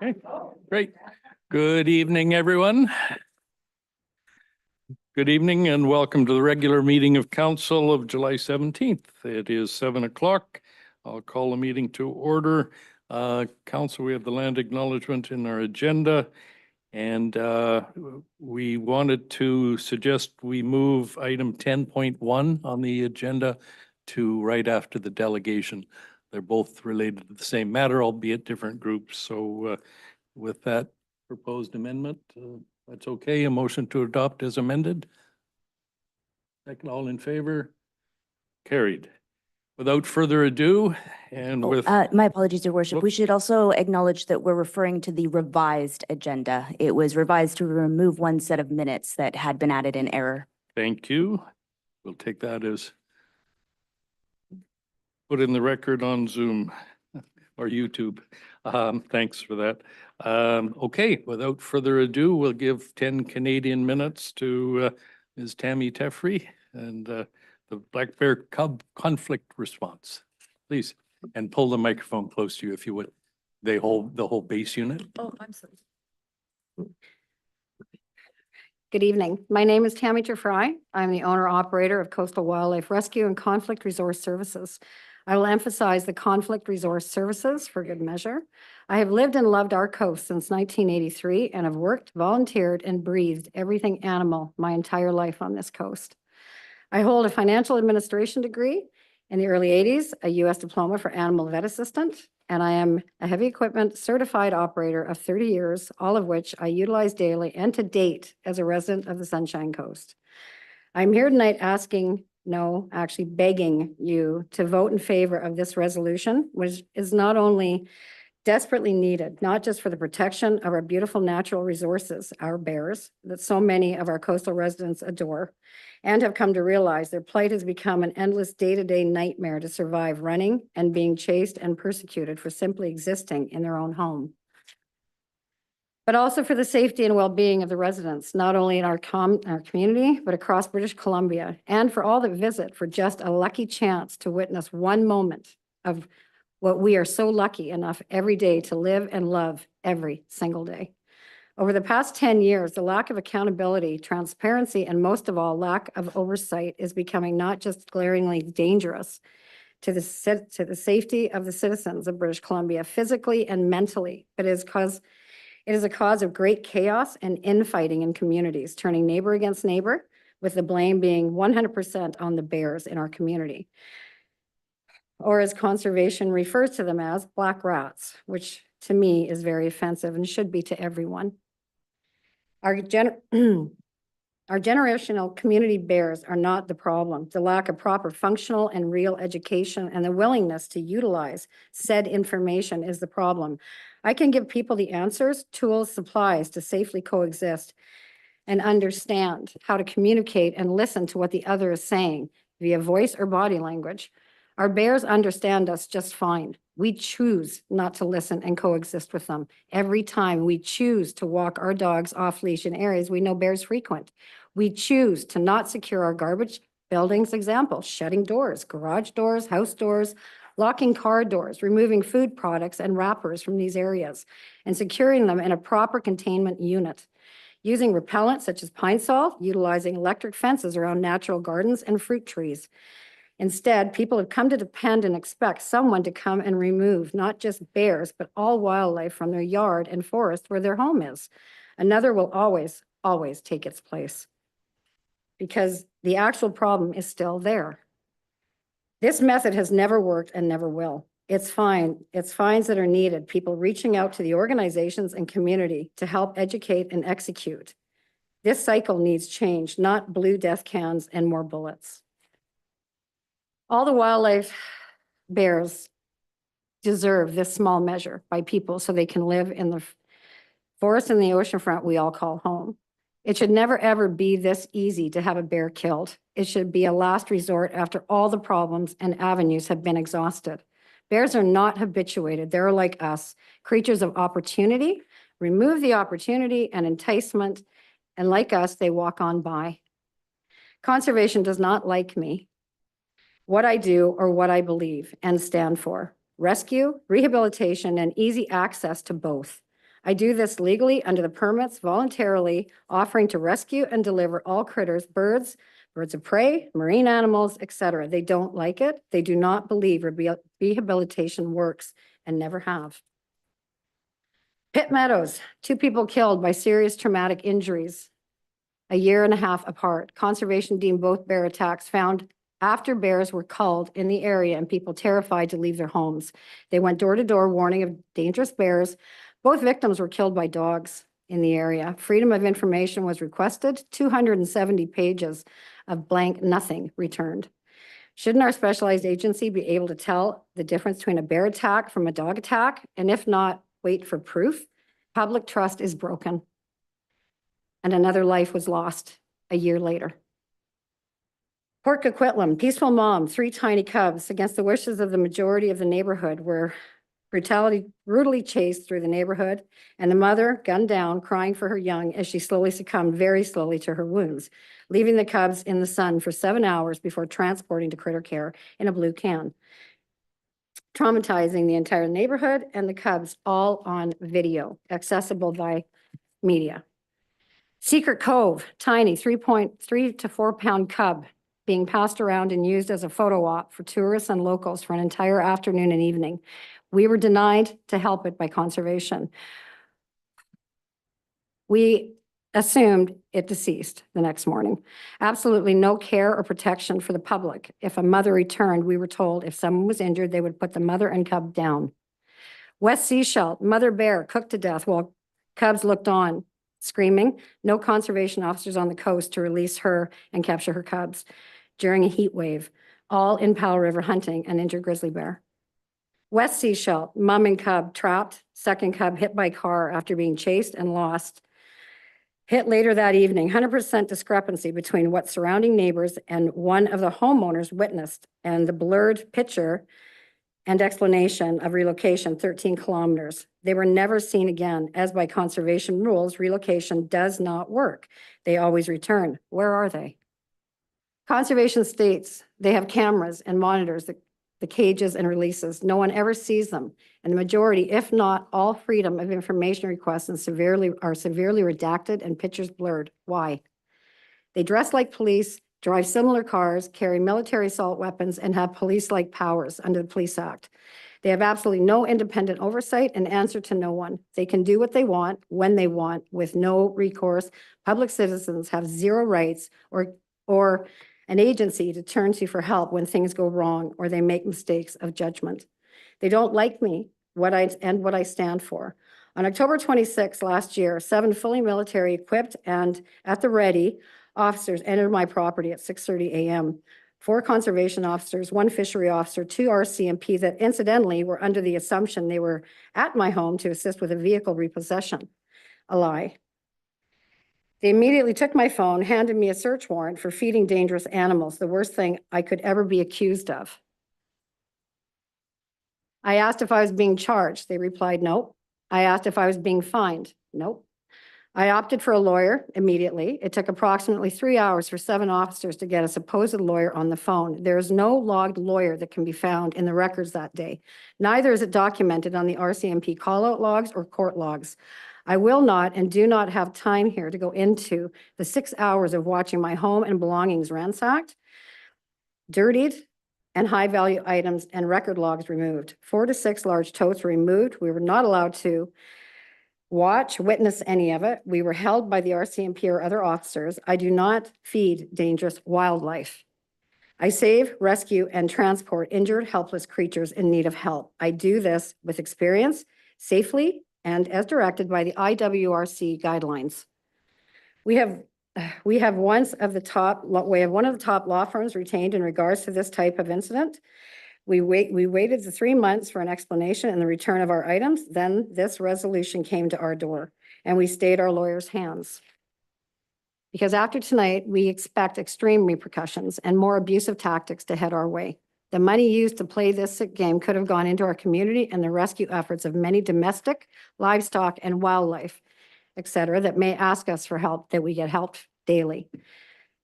Okay, great. Good evening, everyone. Good evening and welcome to the regular meeting of council of July 17th. It is 7 o'clock. I'll call the meeting to order. Council, we have the land acknowledgement in our agenda. And we wanted to suggest we move item 10.1 on the agenda to right after the delegation. They're both related to the same matter, albeit different groups. So with that proposed amendment, that's okay. A motion to adopt as amended. Second, all in favor? Carried. Without further ado, and with my apologies, Your Worship. Whoop. We should also acknowledge that we're referring to the revised agenda. It was revised to remove one set of minutes that had been added in error. thank you. We'll take that as put in the record on Zoom or YouTube. Thanks for that. Okay, without further ado, we'll give 10 Canadian minutes to Ms. Tammy Teffrey and the Black Bear Cub conflict response. Please, and pull the microphone close to you if you would. They hold the whole base unit. Oh, I'm sorry. Good evening. My name is Tammy Teffrey. I'm the owner-operator of Coastal Wildlife Rescue and Conflict Resource Services. I will emphasize the Conflict Resource Services for good measure. I have lived and loved our coast since 1983 and have worked, volunteered, and breathed everything animal my entire life on this coast. I hold a financial administration degree in the early 80s, a U.S. diploma for animal vet assistant, and I am a heavy equipment certified operator of 30 years, all of which I utilize daily and to date as a resident of the Sunshine Coast. I'm here tonight actually begging you to vote in favor of this resolution, which is not only desperately needed, not just for the protection of our beautiful natural resources, our bears, that so many of our coastal residents adore and have come to realize their plight has become an endless day-to-day nightmare to survive running and being chased and persecuted for simply existing in their own home. But also for the safety and well-being of the residents, not only in our community, but across British Columbia, and for all that visit for just a lucky chance to witness one moment of what we are so lucky enough every day to live and love every single day. Over the past 10 years, the lack of accountability, transparency, and most of all, lack of oversight is becoming not just glaringly dangerous to the safety of the citizens of British Columbia, physically and mentally, but it is a cause of great chaos and infighting in communities, turning neighbor against neighbor, with the blame being 100% on the bears in our community. Or as conservation refers to them as, black rats, which to me is very offensive and should be to everyone. Our generational community bears are not the problem. The lack of proper functional and real education and the willingness to utilize said information is the problem. I can give people the answers, tools, supplies to safely coexist and understand how to communicate and listen to what the other is saying via voice or body language. Our bears understand us just fine. We choose not to listen and coexist with them. Every time we choose to walk our dogs off leash in areas we know bears frequent. We choose to not secure our garbage buildings, example, shutting doors, garage doors, house doors, locking car doors, removing food products and wrappers from these areas, and securing them in a proper containment unit. Using repellent such as pine sol, utilizing electric fences around natural gardens and fruit trees. Instead, people have come to depend and expect someone to come and remove not just bears, but all wildlife from their yard and forest where their home is. Another will always, always take its place because the actual problem is still there. This method has never worked and never will. It's fines that are needed, people reaching out to the organizations and community to help educate and execute. This cycle needs change, not blue death cans and more bullets. All the wildlife bears deserve this small measure by people so they can live in the forest and the oceanfront we all call home. It should never, ever be this easy to have a bear killed. It should be a last resort after all the problems and avenues have been exhausted. Bears are not habituated. They're like us, creatures of opportunity, remove the opportunity and enticement, and like us, they walk on by. Conservation does not like me, what I do, or what I believe and stand for. Rescue, rehabilitation, and easy access to both. I do this legally under the permits, voluntarily, offering to rescue and deliver all critters, birds of prey, marine animals, etc. They don't like it. They do not believe rehabilitation works and never have. Pitt Meadows, 2 people killed by serious traumatic injuries a year and a half apart. Conservation deemed both bear attacks found after bears were culled in the area and people terrified to leave their homes. They went door to door warning of dangerous bears. Both victims were killed by dogs in the area. Freedom of information was requested, 270 pages of blank nothing returned. Shouldn't our specialized agency be able to tell the difference between a bear attack from a dog attack? And if not, wait for proof? Public trust is broken. And another life was lost a year later. Port Coquitlam, peaceful mom, 3 tiny cubs against the wishes of the majority of the neighborhood were brutally chased through the neighborhood, and the mother gunned down, crying for her young as she slowly succumbed very slowly to her wounds, leaving the cubs in the sun for 7 hours before transporting to critter care in a blue can, traumatizing the entire neighborhood and the cubs, all on video, accessible by media. Secret Cove, tiny 3.3 to 4 pound cub being passed around and used as a photo op for tourists and locals for an entire afternoon and evening. We were denied to help it by conservation. We assumed it deceased the next morning. Absolutely no care or protection for the public. If a mother returned, we were told if someone was injured, they would put the mother and cub down. West Sechelt, mother bear cooked to death while cubs looked on, screaming. No conservation officers on the coast to release her and capture her cubs during a heat wave, all in Powell River hunting an injured grizzly bear. West Sechelt, mom and cub trapped, second cub hit by car after being chased and lost. Hit later that evening, 100% discrepancy between what surrounding neighbors and one of the homeowners witnessed and the blurred picture and explanation of relocation 13 kilometers. They were never seen again, as by conservation rules, relocation does not work. They always return. Where are they? Conservation states they have cameras and monitors the cages and releases. No one ever sees them. And the majority, if not all, freedom of information requests are severely redacted and pictures blurred. Why? They dress like police, drive similar cars, carry military assault weapons, and have police-like powers under the Police Act. They have absolutely no independent oversight and answer to no one. They can do what they want, when they want, with no recourse. Public citizens have zero rights or an agency to turn to for help when things go wrong or they make mistakes of judgment. They don't like me, what I stand for. On October 26 last year, 7 fully military equipped and at the ready officers entered my property at 6:30 a.m. 4 conservation officers, 1 fishery officer, 2 RCMP that incidentally were under the assumption they were at my home to assist with a vehicle repossession. A lie. They immediately took my phone, handed me a search warrant for feeding dangerous animals, the worst thing I could ever be accused of. I asked if I was being charged. They replied, nope. I asked if I was being fined. Nope. I opted for a lawyer immediately. It took approximately 3 hours for 7 officers to get a supposed lawyer on the phone. There is no logged lawyer that can be found in the records that day. Neither is it documented on the RCMP call-out logs or court logs. I will not and do not have time here to go into the 6 hours of watching my home and belongings ransacked, dirtied, and high-value items and record logs removed. 4 to 6 large totes were removed. We were not allowed to witness any of it. We were held by the RCMP or other officers. I do not feed dangerous wildlife. I save, rescue, and transport injured, helpless creatures in need of help. I do this with experience, safely, and as directed by the IWRC guidelines. We have one of the top law firms retained in regards to this type of incident. We waited the 3 months for an explanation and the return of our items. Then this resolution came to our door and we stayed our lawyers' hands. Because after tonight, we expect extreme repercussions and more abusive tactics to head our way. The money used to play this game could have gone into our community and the rescue efforts of many domestic, livestock, and wildlife, et cetera, that may ask us for help, that we get helped daily.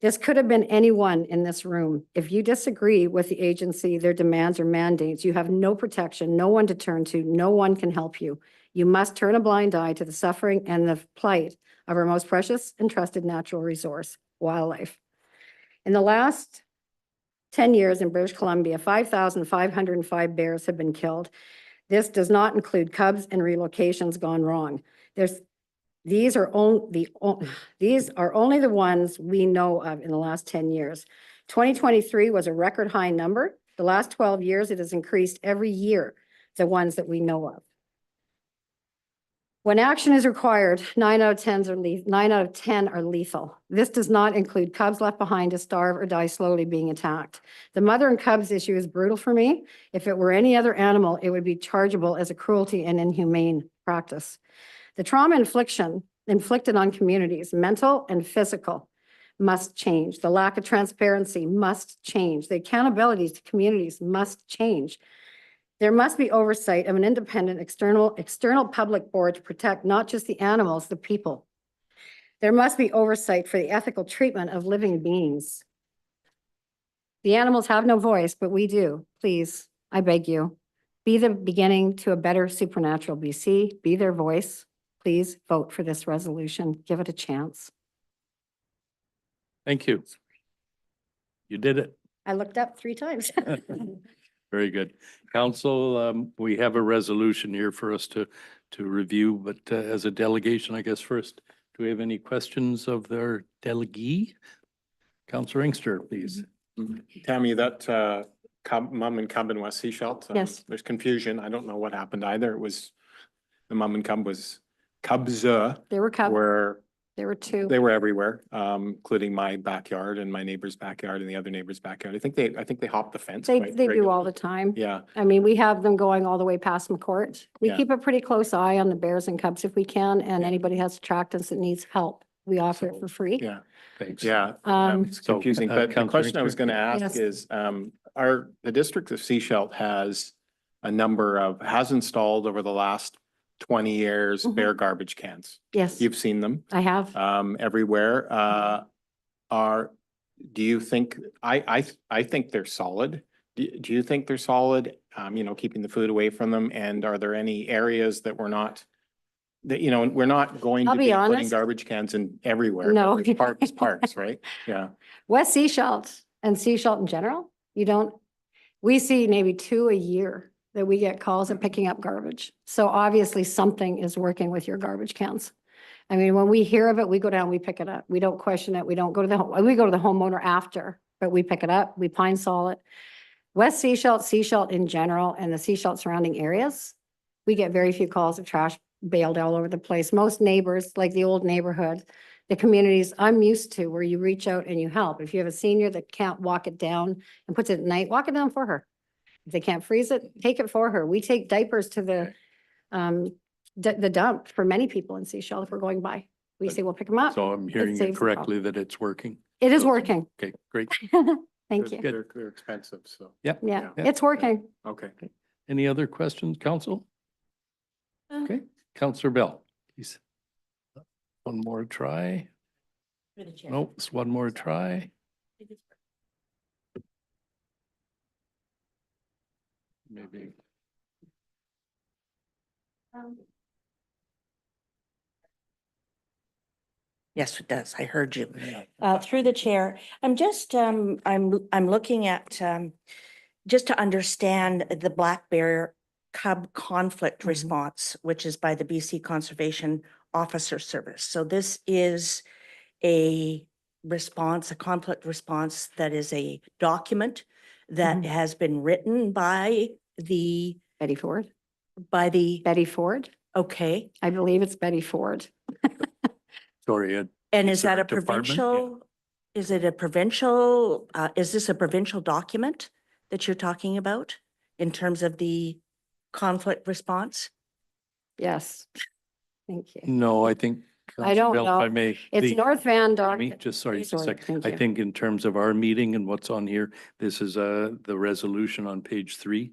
This could have been anyone in this room. If you disagree with the agency, their demands or mandates, you have no protection, no one to turn to, no one can help you. You must turn a blind eye to the suffering and the plight of our most precious and trusted natural resource, wildlife. In the last 10 years in British Columbia, 5,505 bears have been killed. This does not include cubs and relocations gone wrong. These are only the ones we know of in the last 10 years. 2023 was a record high number. The last 12 years, it has increased every year, the ones that we know of. When action is required, 9 out of 10 are lethal. This does not include cubs left behind to starve or die slowly being attacked. The mother and cubs issue is brutal for me. If it were any other animal, it would be chargeable as a cruelty and inhumane practice. The trauma inflicted on communities, mental and physical, must change. The lack of transparency must change. The accountabilities to communities must change. There must be oversight of an independent external public board to protect not just the animals, the people. There must be oversight for the ethical treatment of living beings. The animals have no voice, but we do. Please, I beg you, be the beginning to a better supernatural BC. Be their voice. Please vote for this resolution. Give it a chance. Thank you. You did it. I looked up 3 times. Very good. Council, we have a resolution here for us to review, but as a delegation, I guess first, do we have any questions of their delegee? Councillor Inkster, please. Tammy, that mum and cub in West Sechelt. Yes. There's confusion. I don't know what happened either. It was, the mum and cub was cubs There were cubs. were, There were 2. they were everywhere, including my backyard and my neighbor's backyard and the other neighbor's backyard. I think they hopped the fence. They quite do all regularly. the time. Yeah, I mean, we have them going all the way past McCourt. We Yeah. keep a pretty close eye on the bears and cubs if we can, and anybody has attractants that needs help, we offer it for free. yeah, Thanks. yeah. It's So, confusing, but the Councillor question I was Inkster? gonna ask Yes. is, the district of Sechelt has has installed over the last 20 years Mhm. bare garbage cans. Yes, You've seen them. I have. Everywhere. Do you think, I think they're solid. Do you think they're solid? Keeping the food away from them, and are there any areas that we're not, that, we're not going I'll to be be putting honest. garbage cans in everywhere. but No. there's parks, right? Yeah, West Sechelt and Sechelt in general, we see maybe 2 a year that we get calls at picking up garbage. So obviously something is working with your garbage cans. I mean, when we hear of it, we go down, we pick it up. We don't question it. We don't go to we go to the homeowner after, but we pick it up, we pine sol it. West Sechelt, Sechelt in general, and the Sechelt surrounding areas, we get very few calls of trash bailed all over the place. Most neighbors, like the old neighborhood, the communities I'm used to, where you reach out and you help. If you have a senior that can't walk it down and puts it at night, walk it down for her. If they can't freeze it, take it for her. We take diapers to the dump for many people in Sechelt if we're going by. We say, we'll pick them up. So I'm hearing you saves them all. correctly that it's working. It is working. Okay, great. Thank you. They're expensive, so, Yeah, Yeah. it's working. okay. Any other questions, council? Okay, Councillor Bell, please. One more try. Nope, it's one more try. Maybe. Yes, it does. I heard you. Through the chair, I'm looking at, just to understand the black bear cub conflict response, which is by the BC Conservation Officer Service. So this is a response, a conflict response that is a document that has been written by the, Betty Ford. okay, I believe it's Betty Ford. Sorry, Ed. and Is is that there a a department? Yeah. provincial? Is it a provincial, is this a provincial document that you're talking about in terms of the conflict response? Yes. Thank you. No, I think I don't Bill, if I know. may. It's the- North Van Dock. Me, just sorry, just a Sorry, second. thank I you. think in terms of our meeting and what's on here, this is the resolution on page 3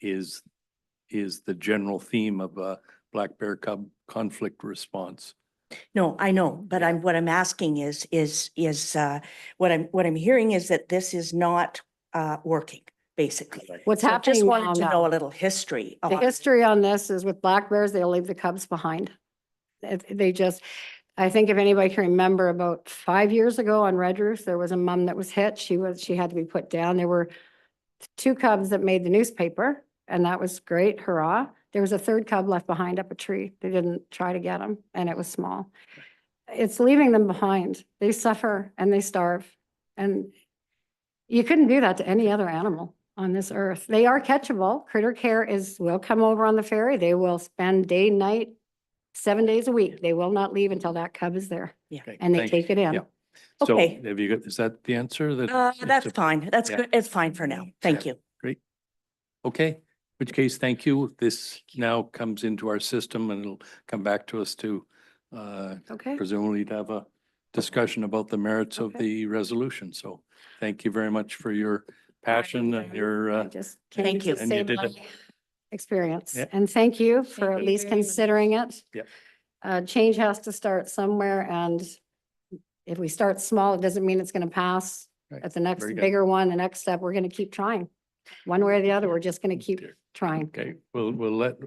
is the general theme of Black Bear Cub conflict response. No, I know, but what I'm asking what I'm hearing is that this is not working, basically. What's So I happening just now, wanted to no. know a little history. The on- history on this is with black bears, they'll leave the cubs behind. They just, I think if anybody can remember about 5 years ago on Red Roof, there was a mom that was hit. She had to be put down. There were 2 cubs that made the newspaper and that was great. Hurrah. There was a 3rd cub left behind up a tree. They didn't try to get him and it was small. It's leaving them behind. They suffer and they starve. And you couldn't do that to any other animal on this earth. They are catchable. Critter Care will come over on the ferry. They will spend day, night, 7 days a week. They will not leave until that cub is there Okay, and they thank take it in. Yeah. So Okay. have you got, is that the answer that? That's fine. That's Yeah. good. It's fine for now. Thank you. Okay, in which case, thank you. This now comes into our system and it'll come back to us to Okay. presumably to have a discussion about the merits of Okay. the resolution. So thank you very much for your passion and your, I just came Thank to you. And you save did my it. experience. Yeah. And thank you for Thank at you least very much. considering it. Yeah. Change has to start somewhere and if we start small, it doesn't mean it's going to pass. Right. At the next Very good. bigger one, the next step, we're going to keep trying. One way or the other, we're just going to keep Dear. trying. okay, we'll let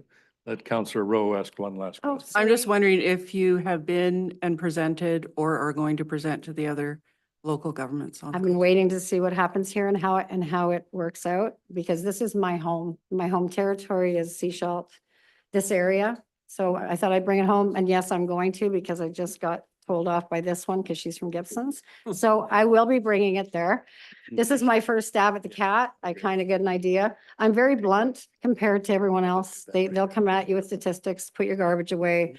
Councillor Rowe ask one last Oh, question. I'm just wondering if you have been and presented or are going to present to the other local governments on. I've been waiting to see what happens here and how it works out, because this is my home. My home territory is Sechelt, this area. So I thought I'd bring it home. And yes, I'm going to, because I just got told off by this one because she's from Gibson's. So I will be bringing it there. This is my first stab at the cat. I kind of get an idea. I'm very blunt compared to everyone else. They'll come at you with statistics, put your garbage away.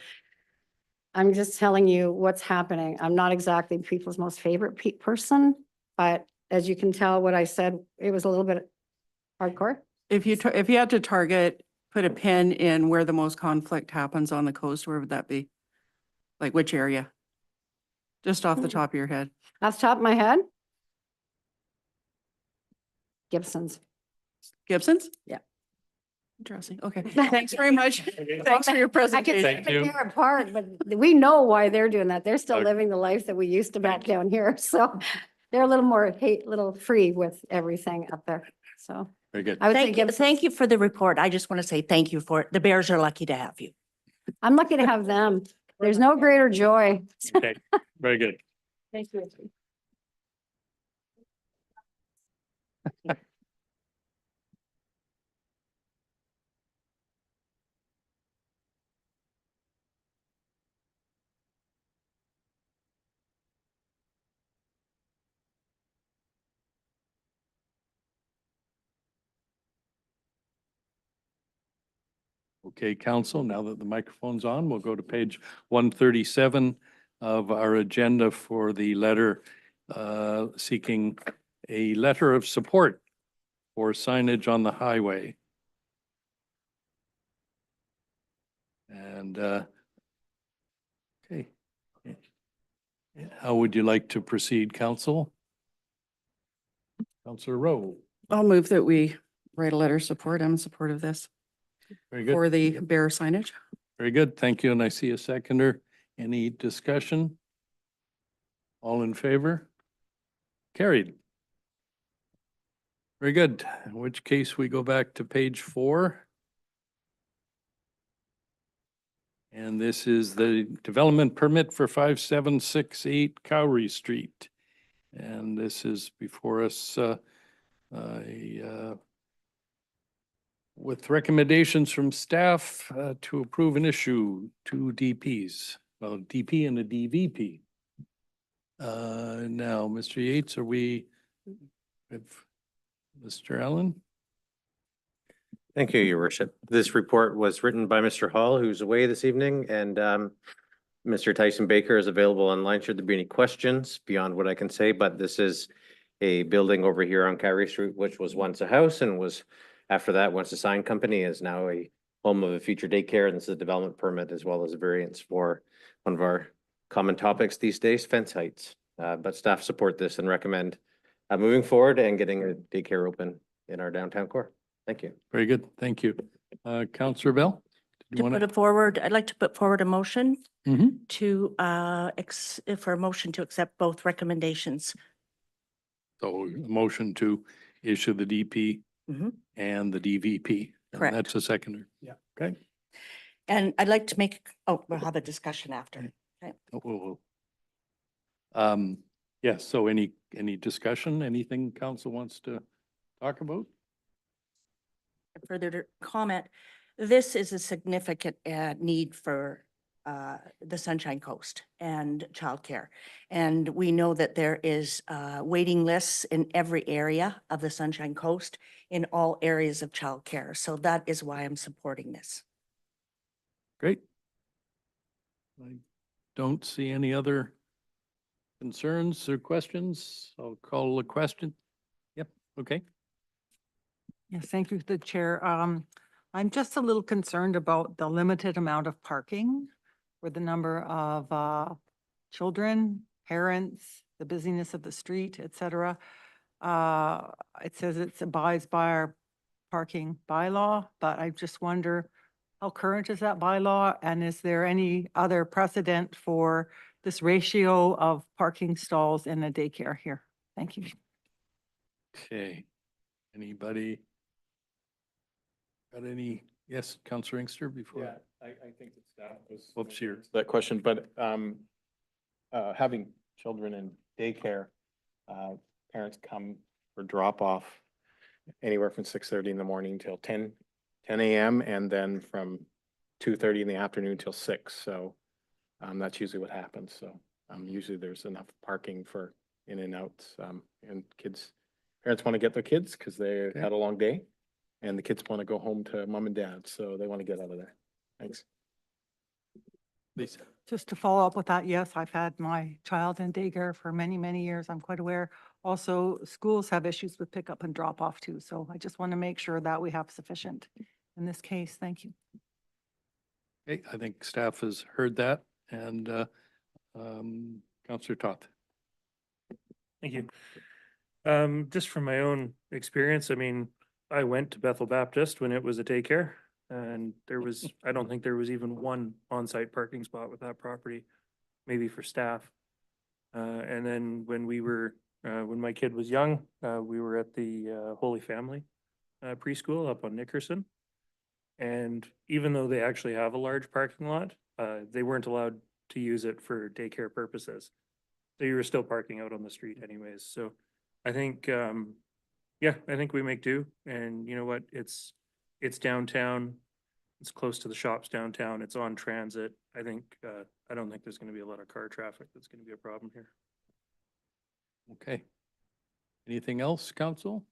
I'm just telling you what's happening. I'm not exactly people's most favorite person, but as you can tell, what I said, it was a little bit hardcore. If you had to target, put a pin in where the most conflict happens on the coast, where would that be? Like which area? Just off the top of your head. Off the top of my head. Gibson's. Gibson's? Yeah. Interesting. Okay. Thanks very much. Thanks for your I can presentation. Thank say you. they're apart, but we know why they're doing that. They're still Okay. living the life that we used to back down here. So they're a little more little free with everything up there. So Very good. I would say Thank you. Gibson's. Thank you for the report. I just want to say thank you for it. The Bears are lucky to have you. I'm lucky to have them. There's no greater joy. Okay, very good. Thank you. Okay, council, now that the microphone's on, we'll go to page 137 of our agenda for the letter seeking a letter of support for signage on the highway. And okay. How would you like to proceed, council? Councillor Rowe, I'll move that we write a letter of support. I'm in support of this very good. for the bear signage. Very good, thank you, and I see a seconder. Any discussion? All in favor? Carried. Very good, in which case we go back to page 4. And this is the development permit for 5768 Cowrie Street. And this is before us with recommendations from staff to approve and issue 2 DPs, well, DP and a DVP. Now, Mr. Yates, are we with Mr. Allen? Thank you, Your Worship. This report was written by Mr. Hall, who's away this evening, and Mr. Tyson Baker is available online should there be any questions beyond what I can say, but this is a building over here on Cowrie Street, which was once a house and was, after that, once a sign company, is now a home of a future daycare, and this is a development permit as well as a variance for one of our common topics these days, fence heights. But staff support this and recommend moving forward and getting a daycare open in our downtown core. Thank you. Very good. Thank you. Counselor Bell? did you To wanna- put it forward, I'd like to put forward a motion Mhm. to, for a motion to accept both recommendations. So a motion to issue the DP Mhm. and the DVP. And Correct. That's a seconder. Yeah. Okay. And I'd like to make, we'll have a discussion after. Yes, so any discussion, anything council wants to talk about? Further to comment, this is a significant need for the Sunshine Coast and childcare. And we know that there is waiting lists in every area of the Sunshine Coast in all areas of childcare. So that is why I'm supporting this. Great. I don't see any other concerns or questions. I'll call a question. Yep, okay. Yes, thank you, the chair. I'm just a little concerned about the limited amount of parking for the number of children, parents, the busyness of the street, et cetera. It says it abides by our parking bylaw, but I just wonder how current is that bylaw? And is there any other precedent for this ratio of parking stalls in a daycare here? Thank you. Okay. Anybody? Got any? Yes, Counselor Inkster before? Yeah, I think that staff was. Whoops, here. That question, but having children in daycare, parents come for drop off anywhere from 6:30 in the morning till 10 a.m. and then from 2:30 in the afternoon till 6. So that's usually what happens. So usually there's enough parking for in and outs, and parents want to get their kids because they Okay. had a long day, and the kids want to go home to mom and dad, so they want to get out of there. Thanks. Lisa. Just to follow up with that, yes, I've had my child in daycare for many, many years. I'm quite aware. Also, schools have issues with pickup and drop off too. So I just want to make sure that we have sufficient in this case. Thank you. Okay, I think staff has heard that and Counselor Toth. Thank you. Just from my own experience, I mean, I went to Bethel Baptist when it was a daycare. And I don't think there was even one on-site parking spot with that property, maybe for staff. And then when my kid was young, we were at the Holy Family preschool up on Nickerson. And even though they actually have a large parking lot, they weren't allowed to use it for daycare purposes. So you were still parking out on the street anyways. So I think, I think we make do. And you know what? It's downtown. It's close to the shops downtown. It's on transit. I don't think there's going to be a lot of car traffic. That's going to be a problem here. Okay. Anything else, council?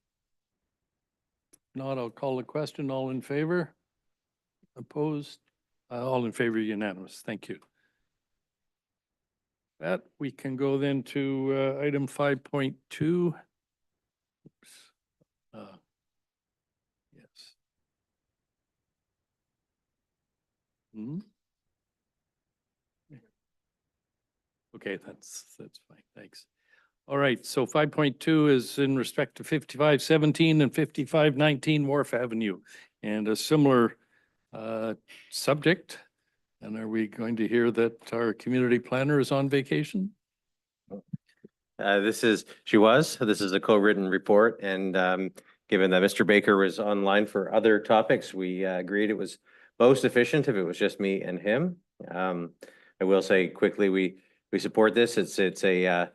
Not, I'll call the question. All in favor? Opposed? All in favor, unanimous. Thank you. That we can go then to item 5.2. Yes. Hmm? Okay, that's fine. Thanks. All right, so 5.2 is in respect to 5517 and 5519 Wharf Avenue and a similar subject. And are we going to hear that our community planner is on vacation? This is a co-written report, and given that Mr. Baker was online for other topics, we agreed it was most efficient if it was just me and him. I will say quickly, we support this. It's a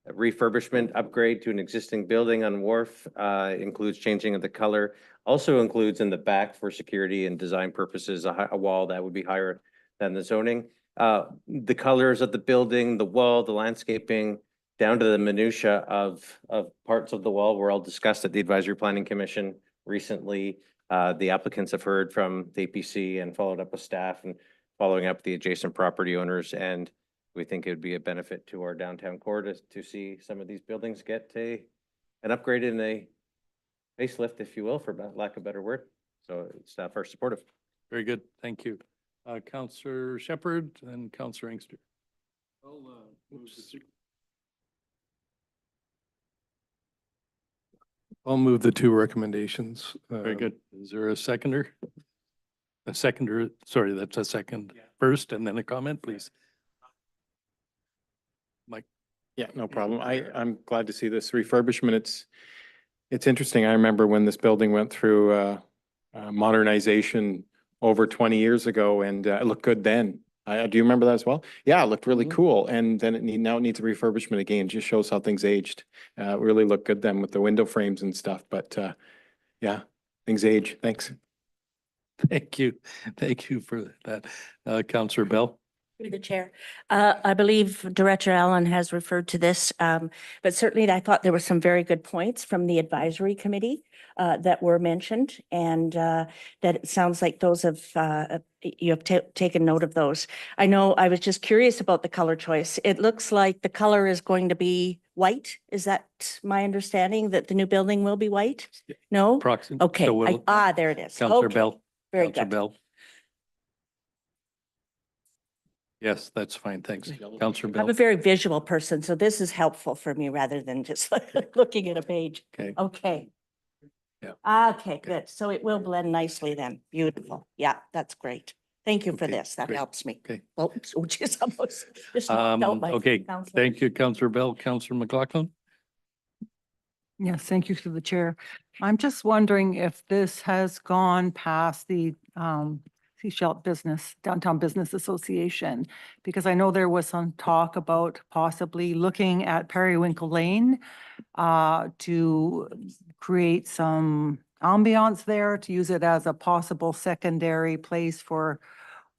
refurbishment upgrade to an existing building on Wharf, includes changing of the color, also includes in the back for security and design purposes, a wall that would be higher than the zoning. The colors of the building, the wall, the landscaping, down to the minutia of parts of the wall were all discussed at the Advisory Planning Commission recently. The applicants have heard from the APC and followed up with staff and following up the adjacent property owners. And we think it would be a benefit to our downtown core to see some of these buildings get an upgrade in a facelift, if you will, for lack of a better word. So staff are supportive. Very good, thank you. Counselor Shepherd and Counselor Inkster. I'll move the two recommendations. Very good. Is there a seconder? A seconder, sorry, that's a second first and then a comment, please. Mike. Yeah, no problem. I'm glad to see this refurbishment. It's interesting. I remember when this building went through modernization over 20 years ago, and it looked good then. Do you remember that as well? Yeah, it looked really Mhm. cool. And then now it needs a refurbishment again. Just shows how things aged. It really looked good then with the window frames and stuff. But yeah, things age. Thanks. Thank you. Thank you for that. Counselor Bell. Through the chair. I believe Director Allen has referred to this, but certainly I thought there were some very good points from the advisory committee that were mentioned, and that it sounds like those have, you have taken note of those. I know I was just curious about the color choice. It looks like the color is going to be white. Is that my understanding, that the new building will be white? No? Proxy. Okay, So we'll- there it is. Counselor Okay, Bell. very Counselor good. Bell. Yes, that's fine. Thanks. Counselor I'm Bell. a very visual person, so this is helpful for me rather than just looking at a page. Okay. Okay. Yeah. Okay, good. So it will blend nicely then. Beautiful. Yeah, that's great. Thank you for Okay, this. That great. helps me. Okay. Well, which is almost just knocked out my Okay, counselor. thank you, Counselor Bell. Counselor McLaughlin. Yes, thank you to the chair. I'm just wondering if this has gone past the Seashell Downtown Business Association, because I know there was some talk about possibly looking at Periwinkle Lane to create some ambiance there, to use it as a possible secondary place for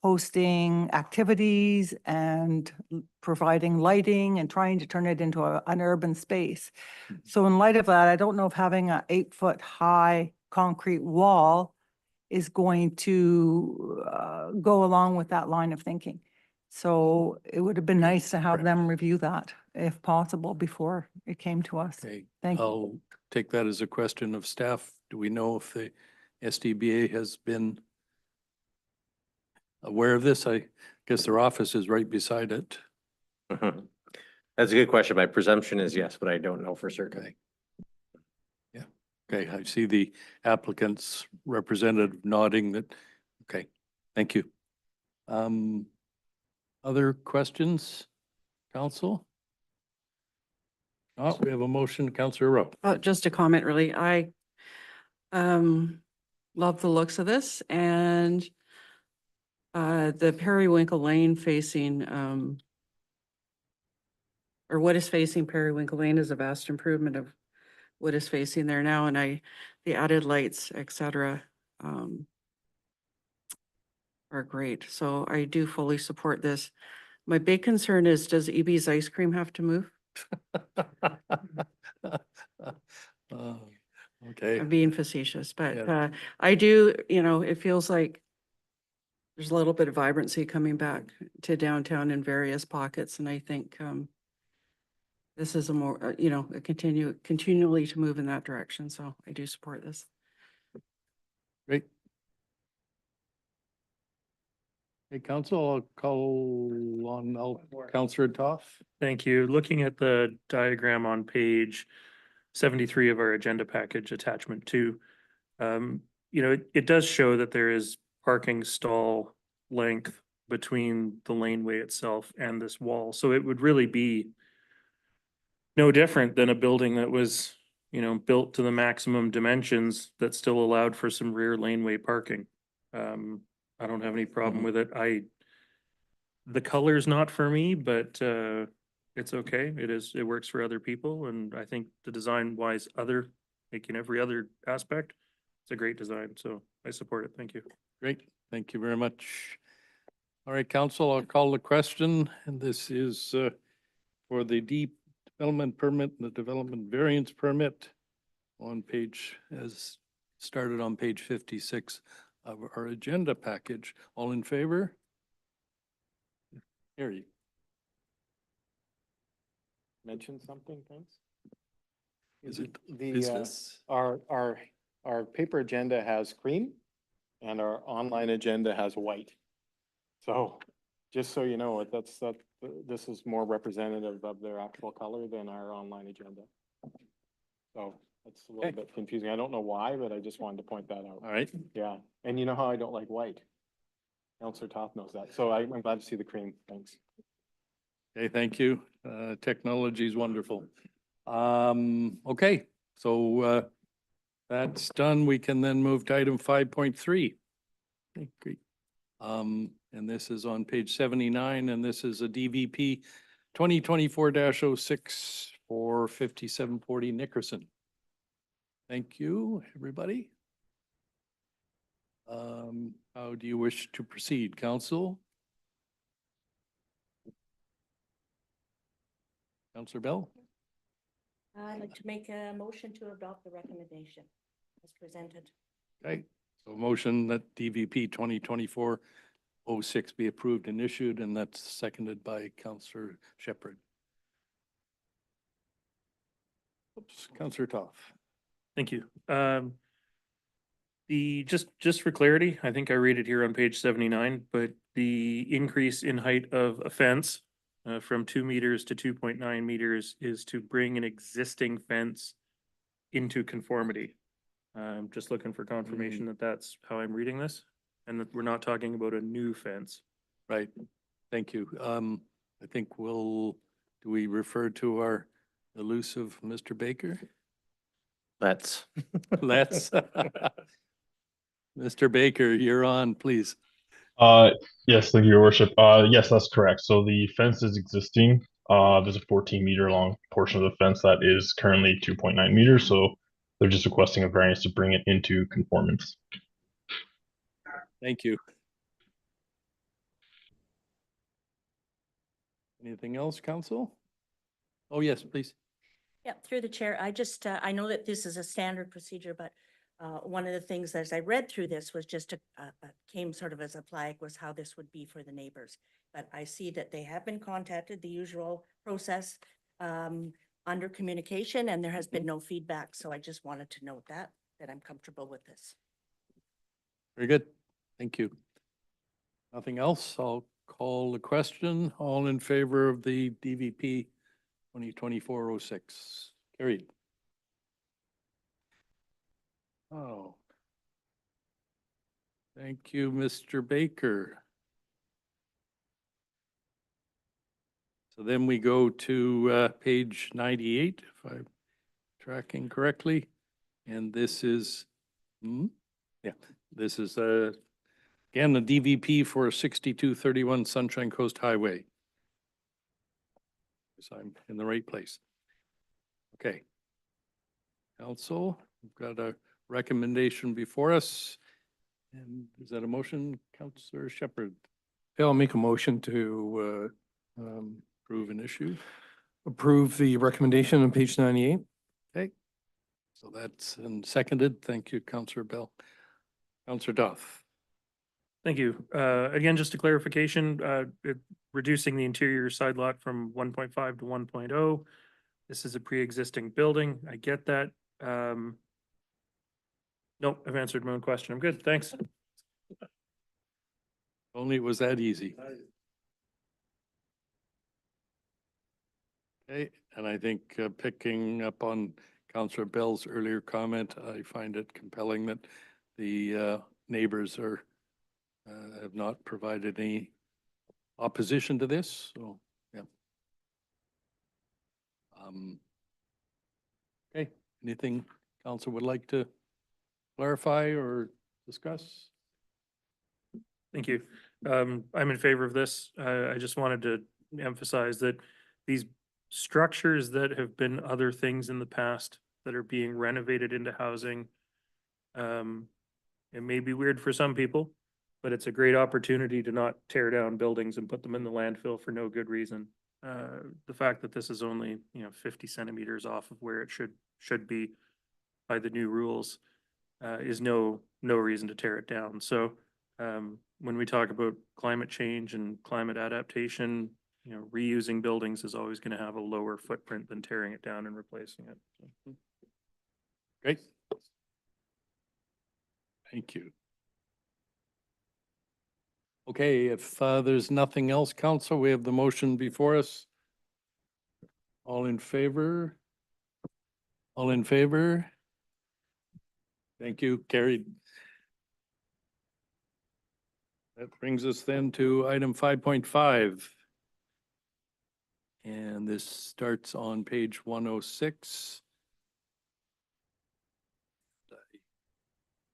hosting activities and providing lighting and trying to turn it into an urban space. So in light of that, I don't know if having a 8-foot high concrete wall is going to go along with that line of thinking. So it would have been nice to have them review that if possible before it came to us. Okay, Thank you. I'll take that as a question of staff. Do we know if the SDBA has been aware of this? I guess their office is right beside it. Mhm. That's a good question. My presumption is yes, but I don't know for certain. Okay. Yeah, okay, I see the applicant's representative nodding that, okay, thank you. Other questions, council? Oh, we have a motion, Councillor Rowe. Just a comment, really. I love the looks of this, and the Periwinkle Lane facing or what is facing Periwinkle Lane is a vast improvement of what is facing there now, and the added lights, et cetera, are great. So I do fully support this. My big concern is, does EB's ice cream have to move? Okay, I'm being facetious, but Yeah. I do, it feels like there's a little bit of vibrancy coming back to downtown in various pockets, and I think this is a more, a continually to move in that direction. So I do support this. great. Hey, council, I'll call on Councillor Toff. Thank you. Looking at the diagram on page 73 of our agenda package, attachment 2, it does show that there is parking stall length between the laneway itself and this wall. So it would really be no different than a building that was, built to the maximum dimensions that still allowed for some rear laneway parking. I don't have any problem with it. The color's not for me, but it's okay. It works for other people, and I think the design wise, like in every other aspect, it's a great design, so I support it. Thank you. Great, thank you very much. All right, council, I'll call the question, and this is for the deep development permit and the development variance permit on page, as started on page 56 of our agenda package. All in favor? Here you. Mention something, thanks. Is it, The, is this? our paper agenda has cream and our online agenda has white. So, just so you know, this is more representative of their actual color than our online agenda. So it's a little Okay. bit confusing. I don't know why, but I just wanted to point that out. All right. Yeah, and you know how I don't like white? Counselor Toth knows that, so I'm glad to see the cream. Thanks. Okay, thank you. Technology is wonderful. Okay, so, that's done. We can then move to item 5.3. Okay, great. And this is on page 79, and this is a DVP 2024-06 for 5740 Nickerson. Thank you, everybody. How do you wish to proceed, council? Councillor Bell? I'd like to make a motion to adopt the recommendation as presented. Okay, so motion that DVP 2024-06 be approved and issued, and that's seconded by Councillor Shepherd. Oops, Councillor Toth. Thank you. Just for clarity, I think I read it here on page 79, but the increase in height of a fence from 2 meters to 2.9 meters is to bring an existing fence into conformity. I'm just looking for confirmation that that's how I'm reading this and that we're not talking about a new fence. Right, thank you. I think do we refer to our elusive Mr. Baker? Let's. Let's. Mr. Baker, you're on, please. Yes, thank you, Your Worship. Yes, that's correct. So the fence is existing. There's a 14-meter long portion of the fence that is currently 2.9 meters. So they're just requesting a variance to bring it into conformance. Thank you. Anything else, council? Oh, yes, please. Yeah, through the chair, I just, I know that this is a standard procedure, but one of the things as I read through this was just came sort of as a flag was how this would be for the neighbors. But I see that they have been contacted, the usual process under communication, and there has been no feedback. So I just wanted to note that I'm comfortable with this. Very good. Thank you. Nothing else? I'll call the question. All in favor of the DVP 2024-06? Carried. Oh. Thank you, Mr. Baker. So then we go to page 98, if I'm tracking correctly. And this is, this is again, the DVP for 6231 Sunshine Coast Highway. So I'm in the right place. Okay. Council, we've got a recommendation before us. And is that a motion, Councillor Shepherd? Yeah, I'll make a motion to Approve an issue? approve the recommendation on page 98. Okay. So that's seconded. Thank you, Councillor Bell. Councillor Duff. Thank you. Again, just a clarification, reducing the interior side lot from 1.5 to 1.0. This is a pre-existing building. I get that. Nope, I've answered my own question. I'm good. Thanks. Only it was that easy. Okay, and I think picking up on Councillor Bell's earlier comment, I find it compelling that the neighbors have not provided any opposition to this, so, yeah. Okay, anything council would like to clarify or discuss? Thank you. I'm in favor of this. I just wanted to emphasize that these structures that have been other things in the past that are being renovated into housing, it may be weird for some people, but it's a great opportunity to not tear down buildings and put them in the landfill for no good reason. The fact that this is only, 50 centimeters off of where it should be by the new rules, is no reason to tear it down. So, when we talk about climate change and climate adaptation, reusing buildings is always going to have a lower footprint than tearing it down and replacing it. Great. Thank you. Okay, if there's nothing else, council, we have the motion before us. All in favor? All in favor? Thank you, carried. That brings us then to item 5.5. And this starts on page 106.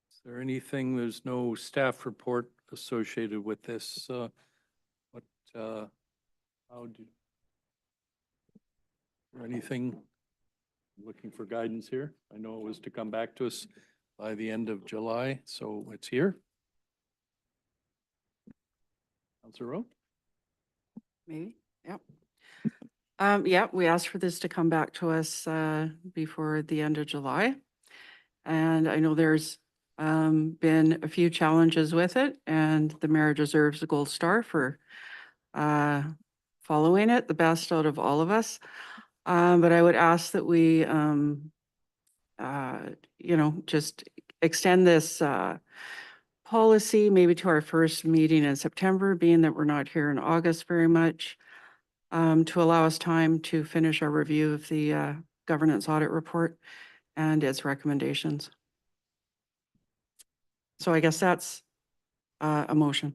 Is there anything, there's no staff report associated with this, how do, or anything, looking for guidance here? I know it was to come back to us by the end of July, so it's here. Councilor Rowe? Maybe, yep. Yeah, we asked for this to come back to us before the end of July. And I know there's been a few challenges with it, and the mayor deserves a gold star for following it the best out of all of us. But I would ask that we, just extend this policy maybe to our first meeting in September, being that we're not here in August very much, to allow us time to finish our review of the governance audit report and its recommendations. So I guess that's a motion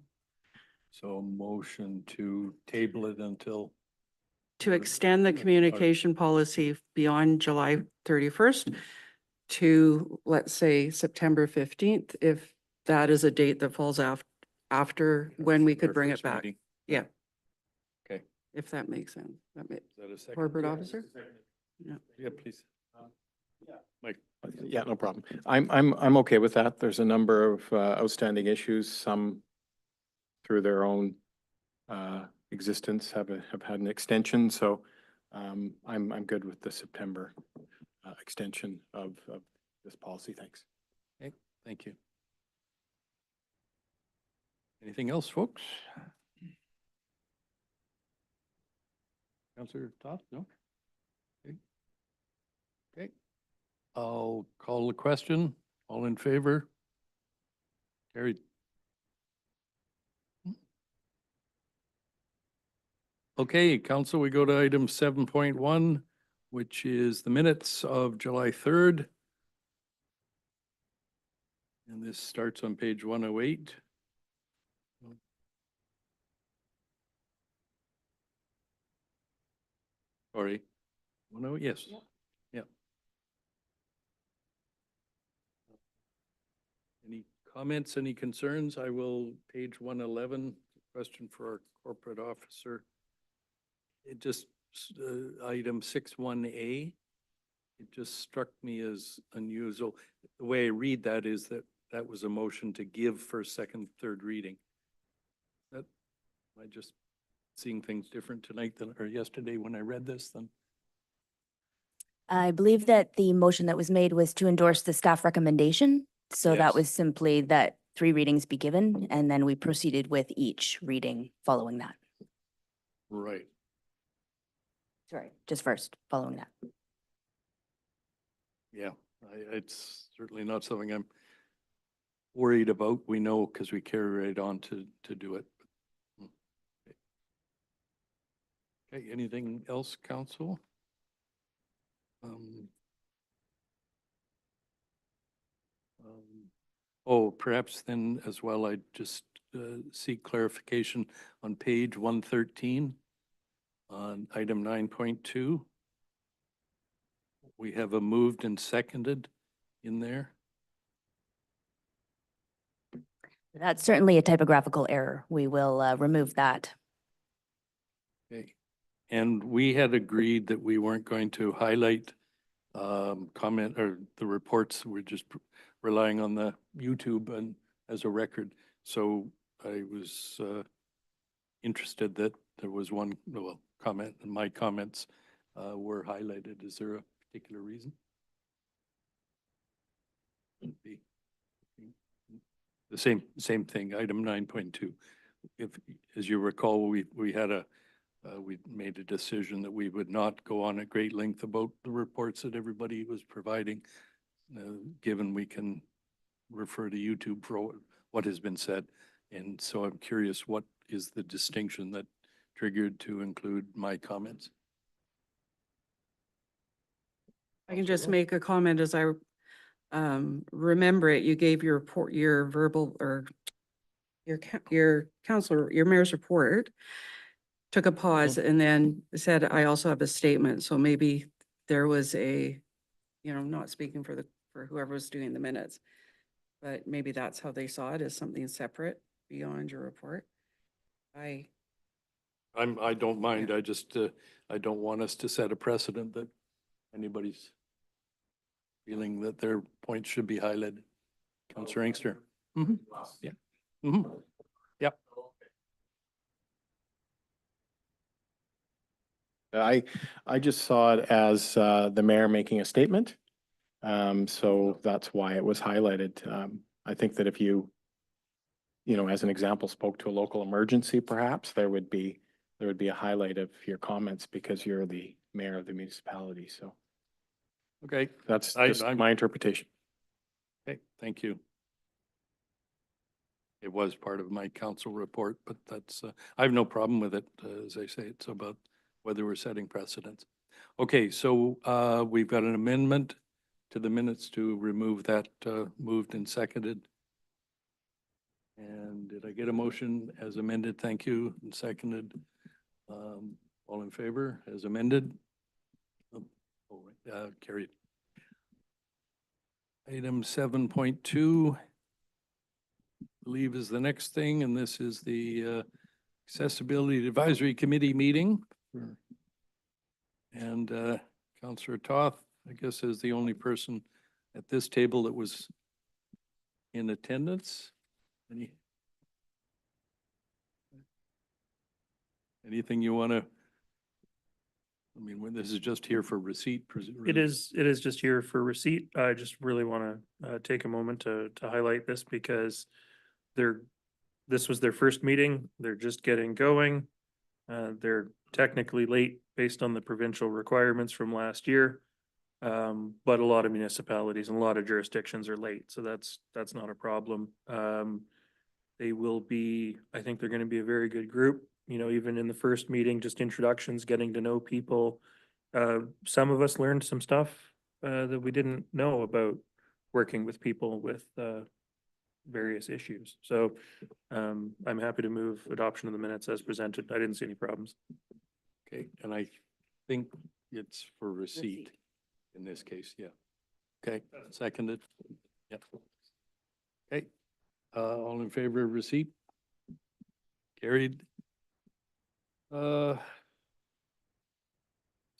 So motion to table it until, to extend the communication policy beyond July 31st to, let's say, September 15th, if that is a date that falls after when we could our bring it first back. meeting. Yeah. Okay. If that makes sense. That Is that a second? Corporate officer? Yeah, please. Mike. Yeah, no problem. I'm okay with that. There's a number of outstanding issues, some through their own existence have had an extension, so I'm good with the September extension of this policy. Thanks. Okay, thank you. Anything else, folks? Councilor Toth, no? Okay. Okay. I'll call the question. All in favor? Carried. Okay, council, we go to item 7.1, which is the minutes of July 3rd. And this starts on page 108. Sorry. 108, yes. Yeah. Any comments, any concerns? I will, page 111, question for our corporate officer. It just, item 61A, it just struck me as unusual. The way I read that is that that was a motion to give first, second, third reading. That, am I just seeing things different tonight than, or yesterday when I read this then? I believe that the motion that was made was to endorse the staff recommendation. So Yes. that was simply that 3 readings be given, and then we proceeded with each reading following that. Right. Sorry, just first, following that. Yeah, it's certainly not something I'm worried about. We know because we carry right on to do it. Okay, anything else, council? Oh, perhaps then as well, I just seek clarification on page 113 on item 9.2. We have a moved and seconded in there. That's certainly a typographical error. We will remove that. Okay. And we had agreed that we weren't going to highlight comment or the reports. We're just relying on the YouTube and as a record. So I was interested that there was one, well, comment, and my comments were highlighted. Is there a particular reason? The same thing, item 9.2. If, as you recall, we had we made a decision that we would not go on at great length about the reports that everybody was providing, given we can refer to YouTube for what has been said. And so I'm curious, what is the distinction that triggered to include my comments? I can just make a comment as I remember it. You gave your report, your verbal or your counselor, your mayor's report, took a pause and then said, I also have a statement. So maybe there was a, not speaking for whoever was doing the minutes, but maybe that's how they saw it, as something separate beyond your report. I don't mind. I just, I don't want us to set a precedent that anybody's feeling that their point should be highlighted. Counselor Inkster. Mm-hmm. Yeah. Mm-hmm. Yep. I just saw it as the mayor making a statement. So that's why it was highlighted. I think that if you as an example, spoke to a local emergency, perhaps there would be a highlight of your comments because you're the mayor of the municipality. So Okay. that's I'm- just my interpretation. Okay, thank you. It was part of my council report, but that's, I have no problem with it. As I say, it's about whether we're setting precedents. Okay, so we've got an amendment to the minutes to remove that moved and seconded. And did I get a motion as amended? Thank you, and seconded. All in favor as amended? Carried. Item 7.2, I believe is the next thing, and this is the Accessibility Advisory Committee meeting. And Councillor Toth, I guess, is the only person at this table that was in attendance. Anything you want to, I mean, when this is just here for receipt. It is just here for receipt. I just really want to take a moment to highlight this because this was their first meeting. They're just getting going. They're technically late based on the provincial requirements from last year. But a lot of municipalities and a lot of jurisdictions are late, so that's not a problem. They will be, I think they're going to be a very good group. Even in the first meeting, just introductions, getting to know people. Some of us learned some stuff that we didn't know about working with people with various issues. So I'm happy to move adoption of the minutes as presented. I didn't see any problems. Okay, and I think it's for receipt in this case, yeah. Okay, seconded. Yep. Okay, all in favor of receipt? Carried. So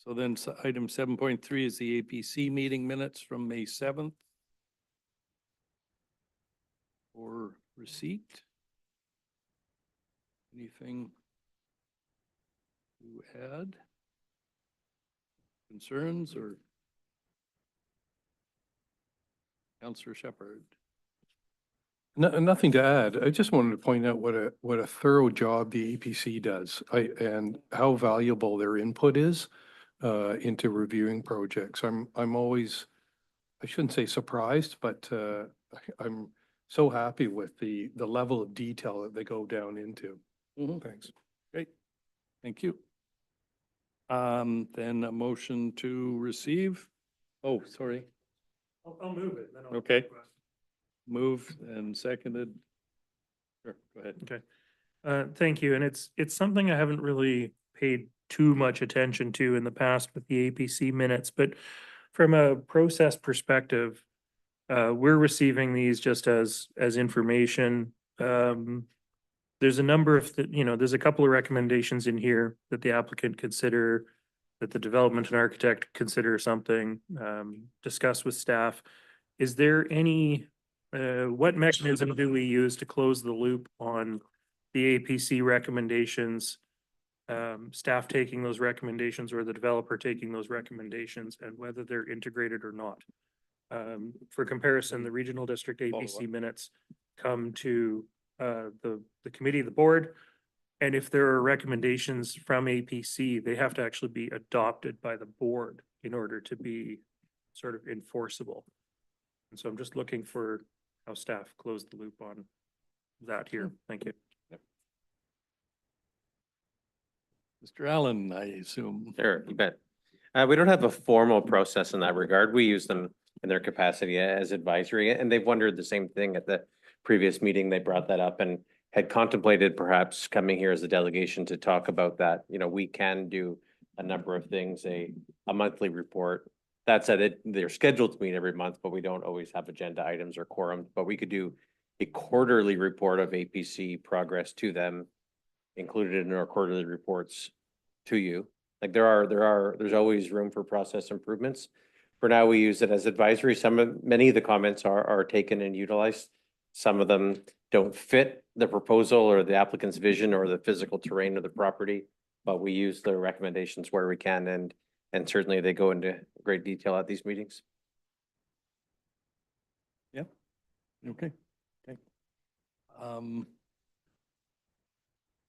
then item 7.3 is the APC meeting minutes from May 7th. For receipt. Anything to add? Concerns or? Councillor Shepherd. Nothing to add. I just wanted to point out what a thorough job the APC does and how valuable their input is into reviewing projects. I'm always, I shouldn't say surprised, but I'm so happy with the level of detail that they go down into. Thanks. Great, thank you. Then a motion to receive. Oh, sorry. I'll move it. Then I'll Okay. Moved and seconded. Sure, go ahead. Okay. Thank you. And it's something I haven't really paid too much attention to in the past with the APC minutes, but from a process perspective, we're receiving these just as information. There's a number of, there's a couple of recommendations in here that the applicant consider, that the development and architect consider something, discuss with staff. Is there any, what mechanism do we use to close the loop on the APC recommendations? Staff taking those recommendations or the developer taking those recommendations and whether they're integrated or not. For comparison, the regional district APC minutes come to the committee, the board. And if there are recommendations from APC, they have to actually be adopted by the board in order to be sort of enforceable. And so I'm just looking for how staff closed the loop on that here. Thank you. Mr. Allen, I assume. Sure, you bet. We don't have a formal process in that regard. We use them in their capacity as advisory, and they've wondered the same thing at the previous meeting. They brought that up and had contemplated perhaps coming here as a delegation to talk about that. You know, we can do a number of things, a monthly report. That said, they're scheduled to meet every month, but we don't always have agenda items or quorum, but we could do a quarterly report of APC progress to them, included in our quarterly reports to you. Like there's always room for process improvements. For now, we use it as advisory. Many of the comments are taken and utilized. Some of them don't fit the proposal or the applicant's vision or the physical terrain of the property, but we use the recommendations where we can, and certainly they go into great detail at these meetings. Yep. Okay. Okay.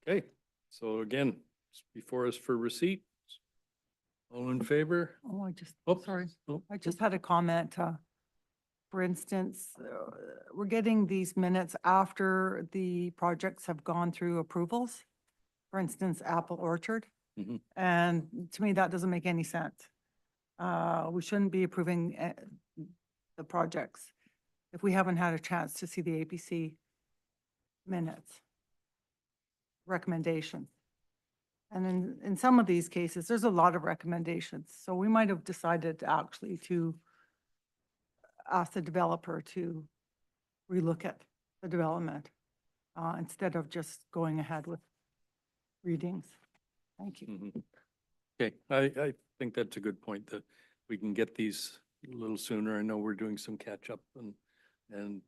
Okay, so again, it's before us for receipt. All in favor? Oh, I just, Oh, sorry. oh, I just had a comment. For instance, we're getting these minutes after the projects have gone through approvals. For instance, Apple Orchard. Mhm. And to me, that doesn't make any sense. We shouldn't be approving the projects if we haven't had a chance to see the APC minutes, recommendations. And in some of these cases, there's a lot of recommendations. So we might have decided actually to ask the developer to relook at the development instead of just going ahead with readings. Thank you. Mhm. Okay, I think that's a good point, that we can get these a little sooner. I know we're doing some catch up and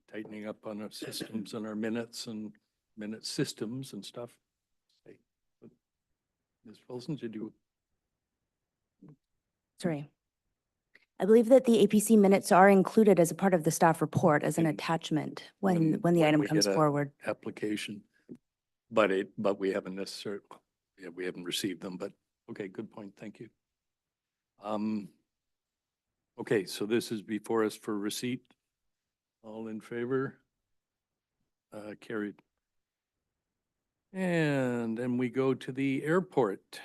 tightening up on our systems and our minutes and minute systems and stuff. Okay. Ms. Wilson, did you? Sorry. I believe that the APC minutes are included as a part of the staff report as an And attachment when when the item we comes get a forward. application, but we haven't necessarily, yeah, we haven't received them, but, okay, good point, thank you. Okay, so this is before us for receipt. All in favor? Carried. And then we go to the airport.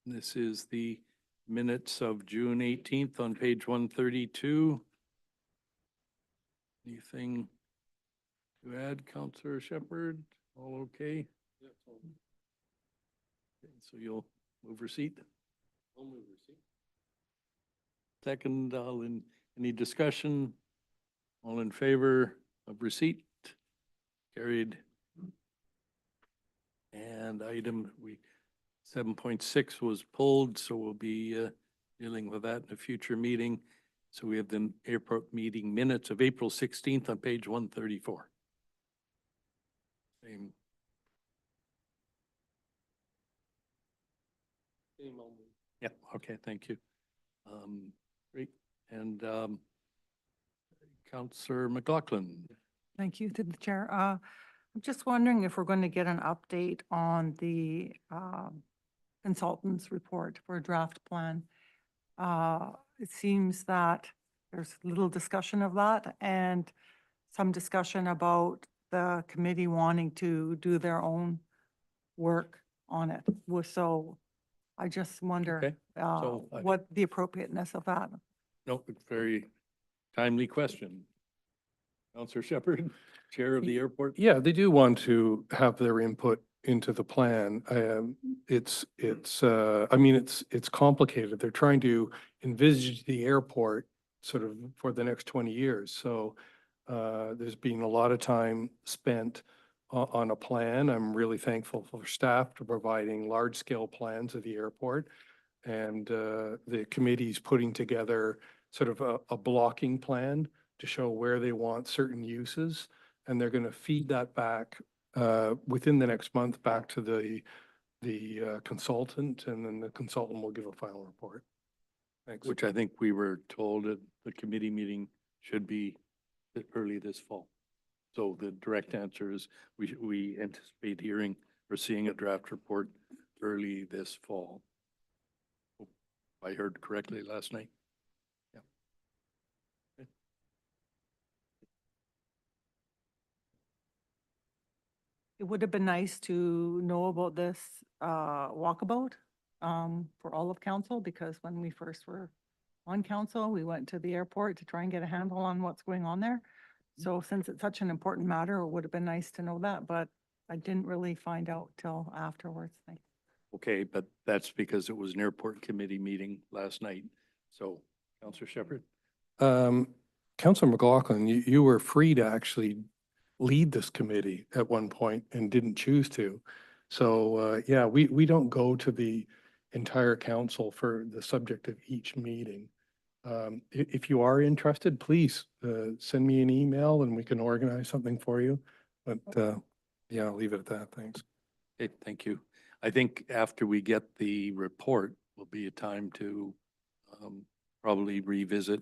This is the minutes of June 18th on page 132. Anything to add, Counselor Shepherd? All okay? Okay, so you'll move receipt? I'll move receipt. Second, any discussion? All in favor of receipt? Carried. And item 7.6 was pulled, so we'll be dealing with that in a future meeting. So we have the airport meeting minutes of April 16th on page 134. Same. Yeah, okay, thank you. Great. And Counselor McLaughlin. Thank you to the chair. I'm just wondering if we're going to get an update on the consultant's report for a draft plan. It seems that there's little discussion of that and some discussion about the committee wanting to do their own work on it. So I just wonder Okay, so I- what the appropriateness of that. No, it's very timely question. Counselor Shepherd, Chair of the airport. Yeah, they do want to have their input into the plan. I mean, it's complicated. They're trying to envisage the airport sort of for the next 20 years. So there's been a lot of time spent on a plan. I'm really thankful for staff for providing large-scale plans of the airport. And the committee's putting together sort of a blocking plan to show where they want certain uses. And they're going to feed that back within the next month back to the consultant, and then the consultant will give a final report. Thanks. Which I think we were told at the committee meeting should be early this fall. So the direct answer is we anticipate hearing or seeing a draft report early this fall. Hope I heard correctly last night. Yeah. Okay. It would have been nice to know about this walkabout for all of council, because when we first were on council, we went to the airport to try and get a handle on what's going on there. So since it's such an important matter, it would have been nice to know that, but I didn't really find out till afterwards. Thank Okay, but that's because it was an airport committee meeting last night. So, Counselor Shepherd? Councilor McLaughlin, you were free to actually lead this committee at one point and didn't choose to. So, yeah, we don't go to the entire council for the subject of each meeting. If you are interested, please send me an email and we can organize something for you. But yeah, I'll leave it at that. Thanks. Okay, thank you. I think after we get the report, will be a time to probably revisit,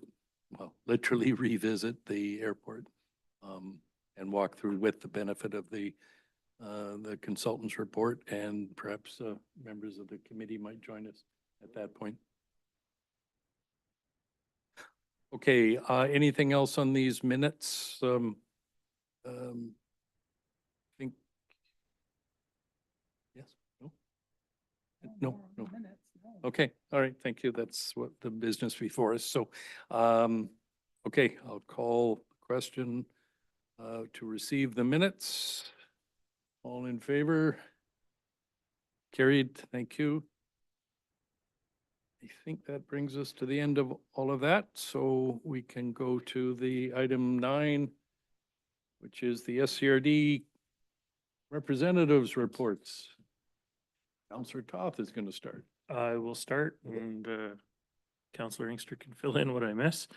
well, literally revisit the airport and walk through with the benefit of the consultant's report, and perhaps members of the committee might join us at that point. Okay, anything else on these minutes? Think, yes, no? No, no. Okay, all right, thank you. That's what the business before us. So, okay, I'll call the question to receive the minutes. All in favor? Carried, thank you. I think that brings us to the end of all of that, so we can go to the item 9, which is the SCRD representatives reports. Counselor Toth is going to start. I will start and Counselor Inkster can fill in what I miss.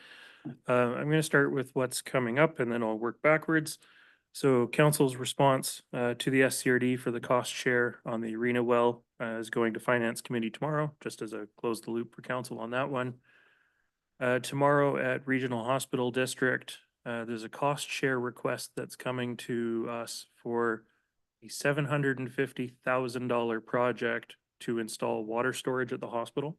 I'm going to start with what's coming up and then I'll work backwards. So council's response to the SCRD for the cost share on the arena well is going to finance committee tomorrow, just as a close the loop for council on that one. Tomorrow at Regional Hospital District, there's a cost share request that's coming to us for a $750,000 project to install water storage at the hospital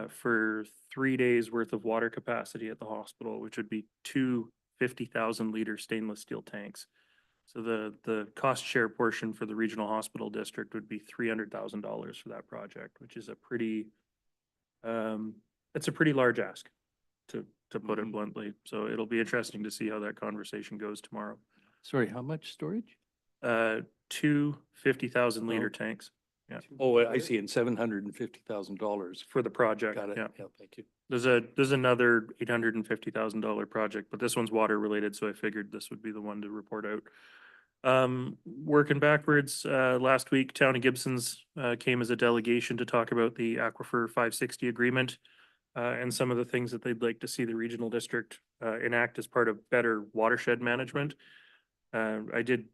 for 3 days worth of water capacity at the hospital, which would be 2 50,000-liter stainless steel tanks. So the cost share portion for the Regional Hospital District would be $300,000 for that project, which is a pretty, it's a pretty large ask, to put it bluntly. So it'll be interesting to see how that conversation goes tomorrow. Sorry, how much storage? 2 50,000-liter tanks. Yeah. Oh, I see, and $750,000 For the project. Got it. Yeah. Yeah, thank you. There's another $850,000 project, but this one's water related, so I figured this would be the one to report out. Working backwards, last week, Town of Gibson's came as a delegation to talk about the Aquifer 560 agreement and some of the things that they'd like to see the regional district enact as part of better watershed management. I did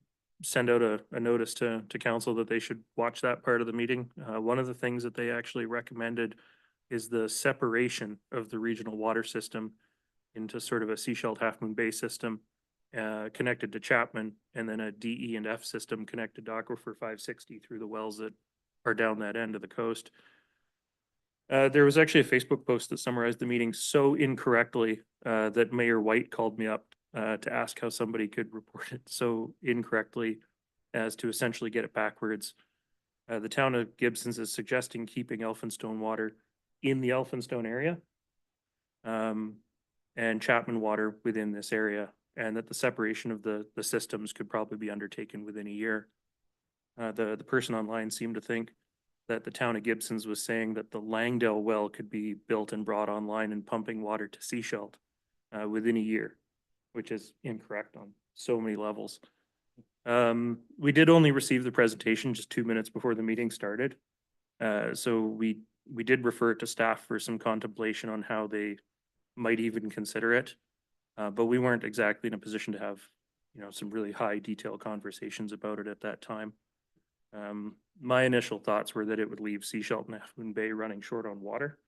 send out a notice to council that they should watch that part of the meeting. One of the things that they actually recommended is the separation of the regional water system into sort of a Seashell Half Moon Bay system connected to Chapman, and then a DE and F system connected to Aquifer 560 through the wells that are down that end of the coast. There was actually a Facebook post that summarized the meeting so incorrectly that Mayor White called me up to ask how somebody could report it so incorrectly as to essentially get it backwards. The Town of Gibson's is suggesting keeping Elphinstone water in the Elphinstone area and Chapman water within this area, and that the separation of the systems could probably be undertaken within a year. The person online seemed to think that the Town of Gibson's was saying that the Langdale well could be built and brought online and pumping water to Seashell within a year, which is incorrect on so many levels. We did only receive the presentation just 2 minutes before the meeting started. So we did refer it to staff for some contemplation on how they might even consider it. But we weren't exactly in a position to have, some really high detail conversations about it at that time. My initial thoughts were that it would leave Seashell and Half Moon Bay running short on water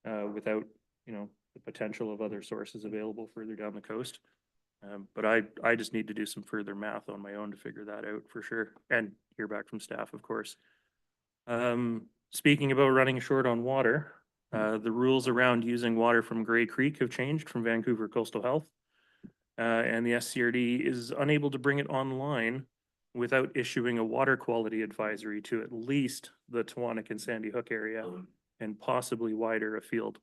without, the potential of other sources available further down the coast. But I just need to do some further math on my own to figure that out for sure, and hear back from staff, of course. Speaking about running short on water, the rules around using water from Grey Creek have changed from Vancouver Coastal Health. And the SCRD is unable to bring it online without issuing a water quality advisory to at least the Tewanik and Sandy Hook area and possibly wider afield.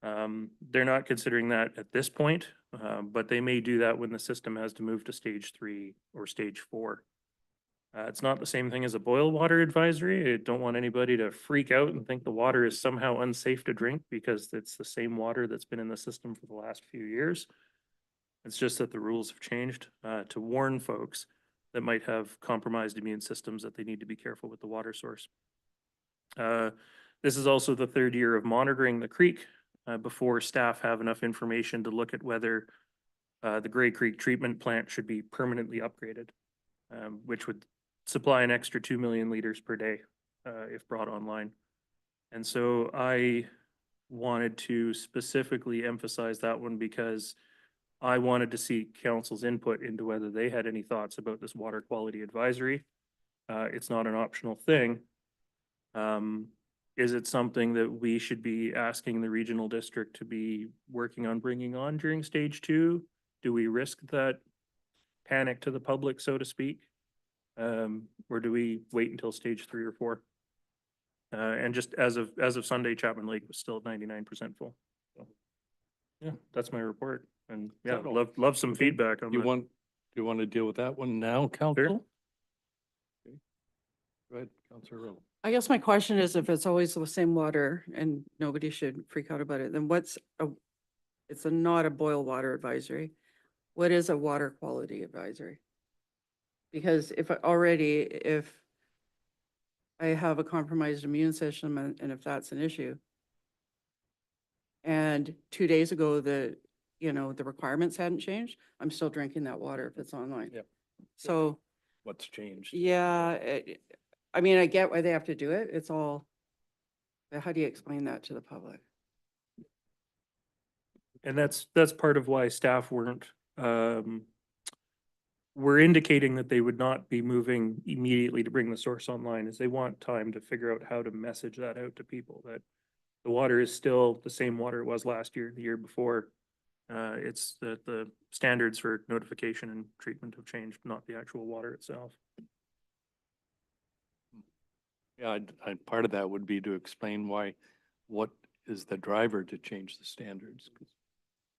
They're not considering that at this point, but they may do that when the system has to move to stage 3 or stage 4. It's not the same thing as a boil water advisory. I don't want anybody to freak out and think the water is somehow unsafe to drink because it's the same water that's been in the system for the last few years. It's just that the rules have changed to warn folks that might have compromised immune systems that they need to be careful with the water source. This is also the 3rd year of monitoring the creek before staff have enough information to look at whether the Grey Creek treatment plant should be permanently upgraded, which would supply an extra 2 million liters per day if brought online. And so I wanted to specifically emphasize that one because I wanted to see council's input into whether they had any thoughts about this water quality advisory. It's not an optional thing. Is it something that we should be asking the regional district to be working on bringing on during stage 2? Do we risk that panic to the public, so to speak? Or do we wait until stage 3 or 4? And just as of Sunday, Chapman Lake was still at 99% full. So, yeah, that's my report. And yeah, love some feedback on Do that. you want to deal with that one now, council? Okay. Go ahead, Councilor Rowe. I guess my question is if it's always the same water and nobody should freak out about it, then it's not a boil water advisory. What is a water quality advisory? Because if I have a compromised immune system and if that's an issue, and 2 days ago, the requirements hadn't changed, I'm still drinking that water if it's online. Yep. So, What's changed? yeah, I mean, I get why they have to do it. It's all, but how do you explain that to the public? And that's part of why staff were indicating that they would not be moving immediately to bring the source online, is they want time to figure out how to message that out to people, that the water is still the same water it was last year, the year before. It's the standards for notification and treatment have changed, not the actual water itself. Yeah, part of that would be to explain what is the driver to change the standards? 'Cause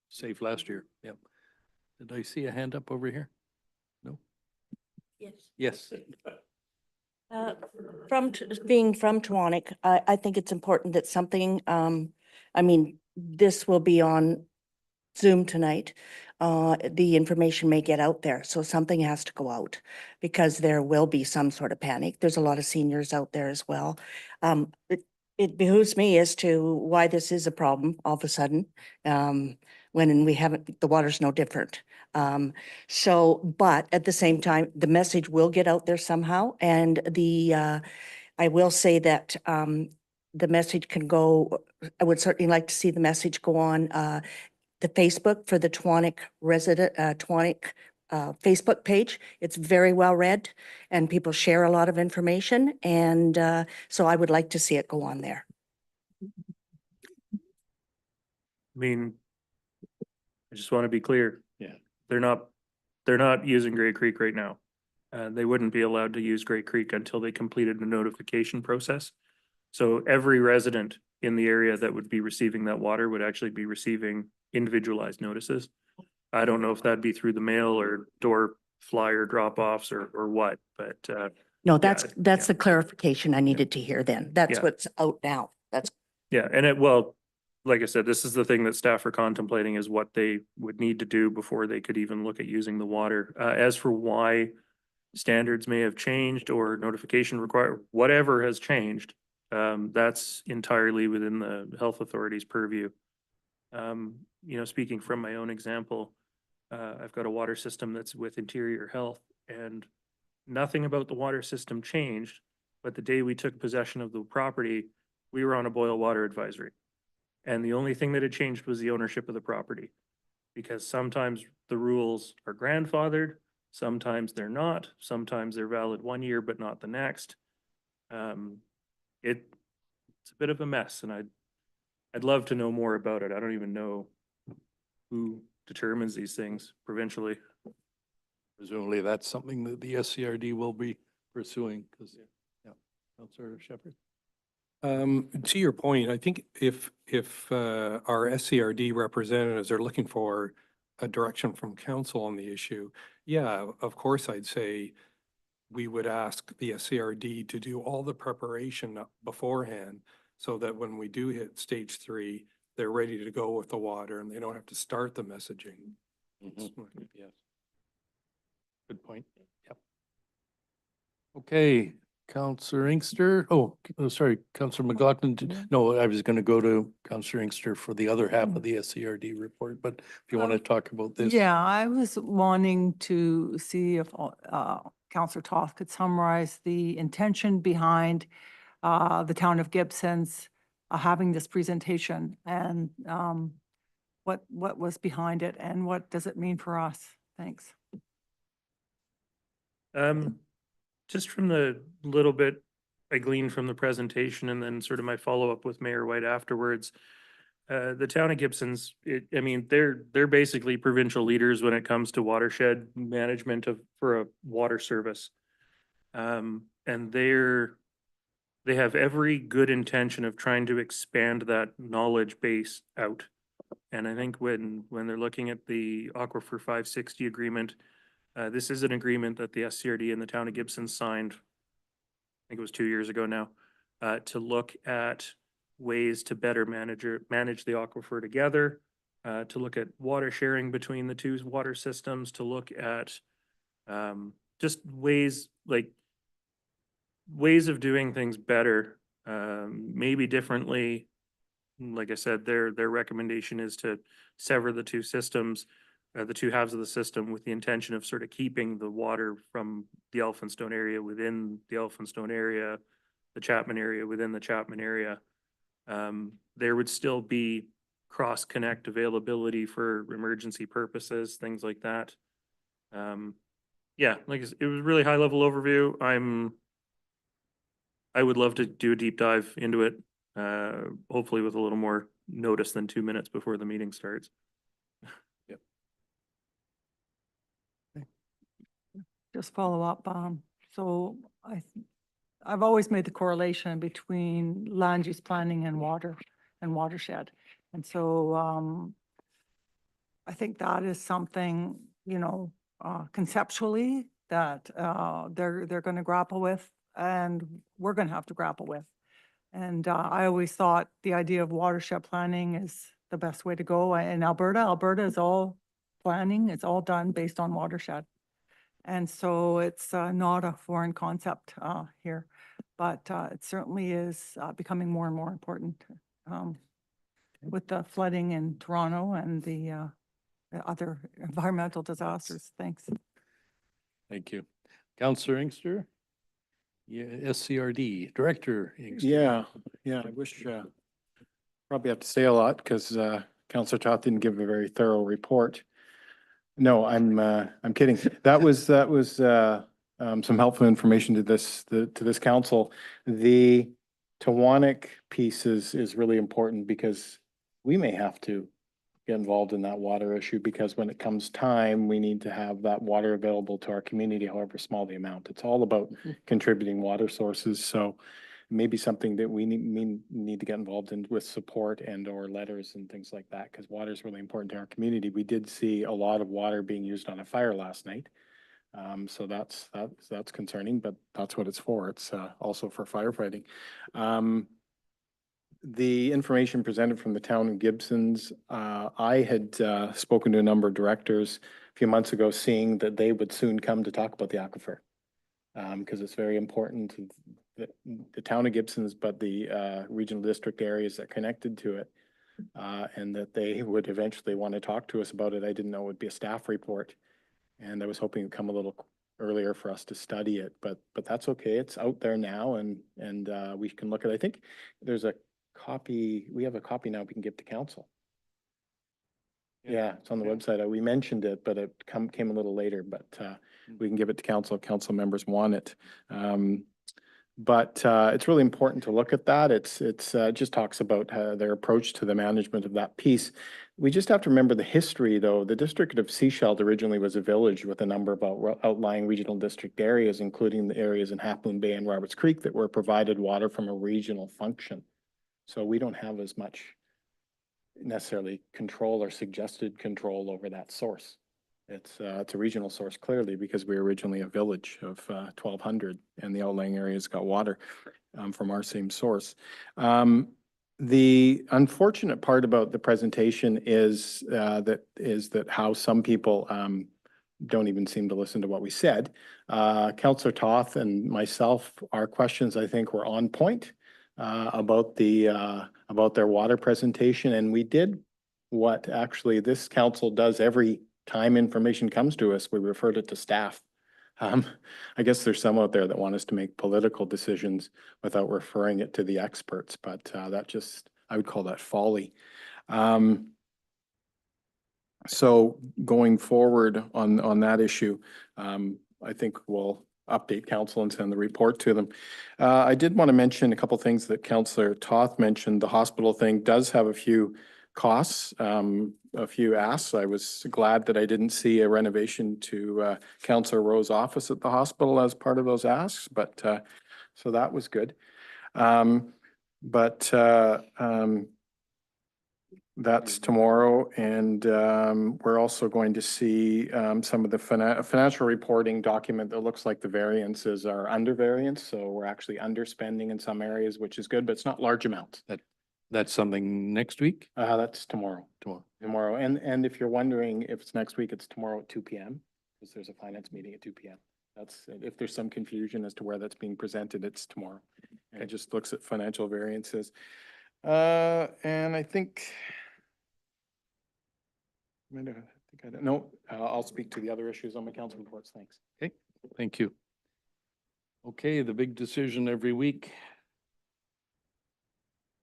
safe last year, yep. Did I see a hand up over here? No? Yes. Yes. Being from Tewanik, I think it's important that something, this will be on Zoom tonight. The information may get out there, so something has to go out because there will be some sort of panic. There's a lot of seniors out there as well. It behooves me as to why this is a problem all of a sudden, when the water's no different. But at the same time, the message will get out there somehow. And I will say that the message can go, I would certainly like to see the message go on the Facebook for the Tewanik Facebook page. It's very well read and people share a lot of information. And so I would like to see it go on there. I mean, I just want to be clear. Yeah. They're not using Grey Creek right now. They wouldn't be allowed to use Grey Creek until they completed the notification process. So every resident in the area that would be receiving that water would actually be receiving individualized notices. I don't know if that'd be through the mail or door flyer drop-offs or what, but No, that's yeah. the clarification I needed to hear then. That's Yeah. what's out now. yeah, and like I said, this is the thing that staff are contemplating is what they would need to do before they could even look at using the water. As for why standards may have changed or notification required, whatever has changed, that's entirely within the health authority's purview. Speaking from my own example, I've got a water system that's with Interior Health and nothing about the water system changed. But the day we took possession of the property, we were on a boil water advisory. And the only thing that had changed was the ownership of the property. Because sometimes the rules are grandfathered, sometimes they're not, sometimes they're valid 1 year, but not the next. It's a bit of a mess and I'd love to know more about it. I don't even know who determines these things provincially. Presumably that's something that the SCRD will be pursuing, because, yeah, Councillor Shepherd. To your point, I think if our SCRD representatives are looking for a direction from council on the issue, yeah, of course, I'd say we would ask the SCRD to do all the preparation beforehand so that when we do hit stage 3, they're ready to go with the water and they don't have to start the messaging. Yes. Good point. Yep. Okay, Councillor Inkster. Sorry, Councillor McLaughlin. No, I was going to go to Councillor Inkster for the other half of the SCRD report, but if you want to talk about this. Yeah, I was wanting to see if Councillor Toth could summarize the intention behind the town of Gibson's having this presentation and what was behind it and what does it mean for us? Thanks. Just from the little bit I gleaned from the presentation and then sort of my follow-up with Mayor White afterwards, the town of Gibson's, I mean, they're basically provincial leaders when it comes to watershed management for a water service. And they have every good intention of trying to expand that knowledge base out. And I think when they're looking at the Aquifer 560 agreement, this is an agreement that the SCRD and the town of Gibson signed, I think it was 2 years ago now, to look at ways to better manage the aquifer together, to look at water sharing between the two water systems, to look at just ways of doing things better, maybe differently. Like I said, their recommendation is to sever the two systems, the two halves of the system, with the intention of sort of keeping the water from the Elphinstone area within the Elphinstone area, the Chapman area within the Chapman area. There would still be cross-connect availability for emergency purposes, things like that. Yeah, like it was a really high-level overview. I would love to do a deep dive into it, hopefully with a little more notice than 2 minutes before the meeting starts. Just follow up. So I've always made the correlation between land use planning and water and watershed. And so I think that is something, conceptually that they're going to grapple with and we're going to have to grapple with. And I always thought the idea of watershed planning is the best way to go. In Alberta is all planning. It's all done based on watershed. And so it's not a foreign concept here, but it certainly is becoming more and more important with the flooding in Toronto and the other environmental disasters. Thanks. Thank you. Councillor Inkster? Yeah, SCRD, Director Inkster. Yeah, I wish, probably have to say a lot because Councillor Toth didn't give a very thorough report. No, I'm kidding. That was some helpful information to this council. The Tawanik piece is really important because we may have to get involved in that water issue because when it comes time, we need to have that water available to our community, however small the amount. It's all about contributing water sources. So maybe something that we need to get involved in with support and or letters and things like that, because water is really important to our community. We did see a lot of water being used on a fire last night. So that's concerning, but that's what it's for. It's also for firefighting. The information presented from the town of Gibson's, I had spoken to a number of directors a few months ago, seeing that they would soon come to talk about the aquifer. Because it's very important to the town of Gibson's, but the regional district areas that are connected to it, and that they would eventually want to talk to us about it. I didn't know it would be a staff report, and I was hoping it'd come a little earlier for us to study it, but that's okay. It's out there now, and we can look at it. I think there's a copy. We have a copy now we can give to council. Yeah, it's on the website. We mentioned it, but it came a little later, but we can give it to council if council members want it. But it's really important to look at that. It just talks about their approach to the management of that piece. We just have to remember the history, though. The district of Sechelt originally was a village with a number of outlying regional district areas, including the areas in Half Moon Bay and Roberts Creek that were provided water from a regional function. So we don't have as much necessarily control or suggested control over that source. It's a regional source clearly because we were originally a village of 1,200 and the outlying areas got water from our same source. The unfortunate part about the presentation is that how some people don't even seem to listen to what we said. Councillor Toth and myself, our questions I think were on point about their water presentation, and we did what actually this council does every time information comes to us. We referred it to staff. I guess there's some out there that want us to make political decisions without referring it to the experts, but that just, I would call that folly. So going forward on that issue, I think we'll update council and send the report to them. I did want to mention a couple things that Councillor Toth mentioned. The hospital thing does have a few costs, a few asks. I was glad that I didn't see a renovation to Councillor Rowe's office at the hospital as part of those asks, but so that was good. That's tomorrow, and we're also going to see some of the financial reporting document that looks like the variances are under variance, so we're actually underspending in some areas, which is good, but it's not large amounts. That's something next week? That's tomorrow. Tomorrow, and if you're wondering if it's next week, it's tomorrow at 2 p.m. because there's a finance meeting at 2 p.m. That's, if there's some confusion as to where that's being presented, it's tomorrow. And it just looks at financial variances. And I think I don't know. I'll speak to the other issues on my council reports. Thanks. Okay, thank you. Okay, the big decision every week.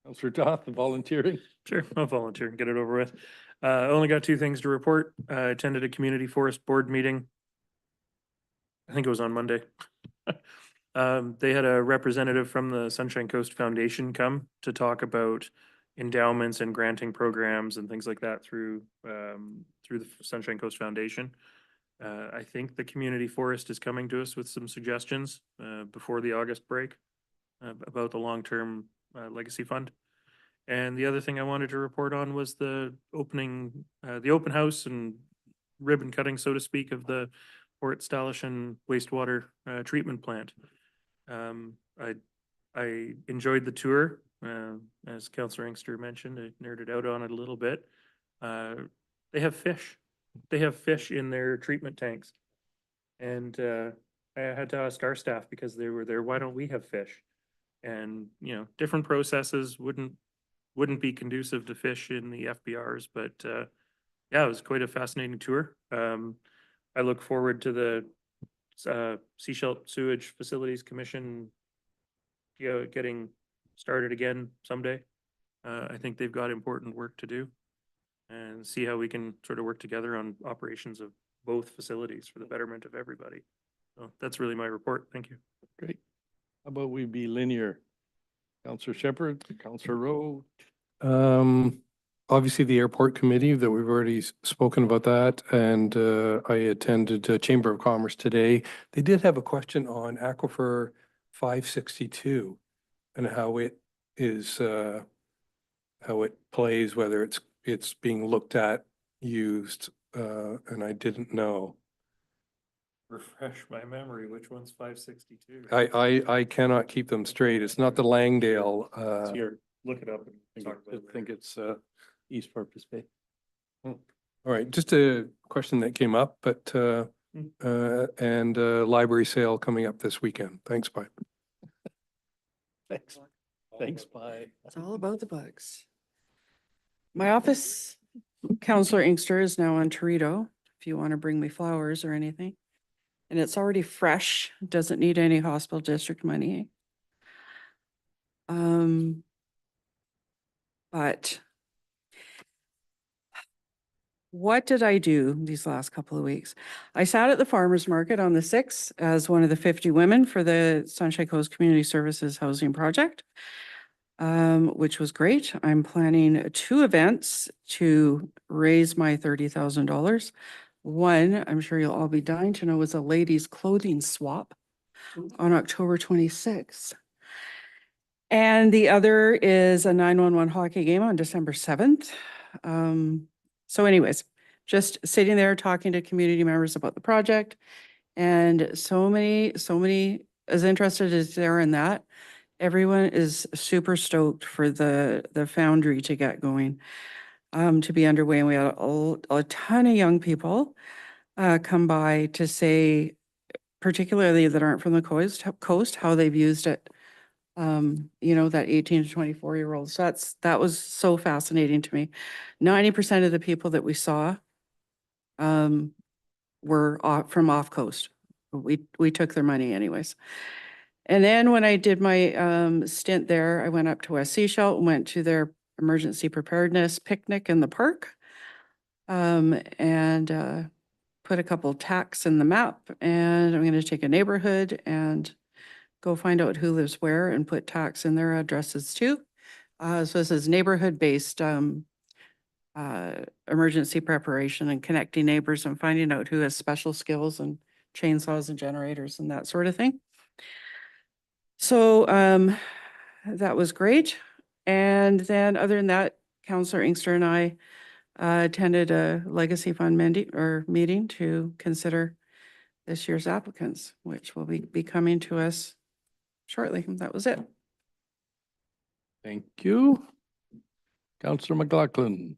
Councillor Toth, volunteering. Sure, I'll volunteer and get it over with. I only got two things to report. I attended a community forest board meeting. I think it was on Monday. They had a representative from the Sunshine Coast Foundation come to talk about endowments and granting programs and things like that through the Sunshine Coast Foundation. I think the community forest is coming to us with some suggestions before the August break about the long-term legacy fund. And the other thing I wanted to report on was the opening, the open house and ribbon cutting, so to speak, of the Port Stalishan wastewater treatment plant. I enjoyed the tour. As Councillor Inkster mentioned, I nerded out on it a little bit. They have fish. They have fish in their treatment tanks. And I had to ask our staff because they were there, why don't we have fish? And, you know, different processes wouldn't be conducive to fish in the FBRs, but yeah, it was quite a fascinating tour. I look forward to the Sechelt Sewage Facilities Commission getting started again someday. I think they've got important work to do and see how we can sort of work together on operations of both facilities for the betterment of everybody. So that's really my report. Thank you. Great. How about we be linear? Councillor Shepherd, Councillor Rowe. Obviously the airport committee that we've already spoken about that, and I attended Chamber of Commerce today. They did have a question on Aquifer 562 and how it is, how it plays, whether it's being looked at, used, and I didn't know. Refresh my memory. Which one's 562? I cannot keep them straight. It's not the Langdale. Here, look it up and talk about I it. think it's East Purpose Bay. All right, just a question that came up, but and library sale coming up this weekend. Thanks, bye. Thanks. Thanks, bye. It's all about the bugs. My office, Councillor Inkster, is now on Torito, if you want to bring me flowers or anything. And it's already fresh, doesn't need any hospital district money. But what did I do these last couple of weeks? I sat at the farmer's market on the 6th as one of the 50 women for the Sunshine Coast Community Services Housing Project, which was great. I'm planning 2 events to raise my $30,000. One, I'm sure you'll all be dying to know, is a ladies' clothing swap on October 26th. And the other is a 911 hockey game on December 7th. So anyways, just sitting there talking to community members about the project, and so many as interested as they're in that. Everyone is super stoked for the foundry to get going, to be underway. And we had a ton of young people come by to say, particularly that aren't from the coast, how they've used it. You know, that 18 to 24-year-olds. So that was so fascinating to me. 90% of the people that we saw were from off coast. We took their money anyways. And then when I did my stint there, I went up to West Sechelt and went to their emergency preparedness picnic in the park. And put a couple tacks in the map, and I'm going to take a neighborhood and go find out who lives where and put tacks in their addresses too. So this is neighborhood-based emergency preparation and connecting neighbors and finding out who has special skills and chainsaws and generators and that sort of thing. So that was great. And then other than that, Councillor Inkster and I attended a Legacy Fund meeting to consider this year's applicants, which will be coming to us shortly. That was it. Thank you. Councillor McLaughlin.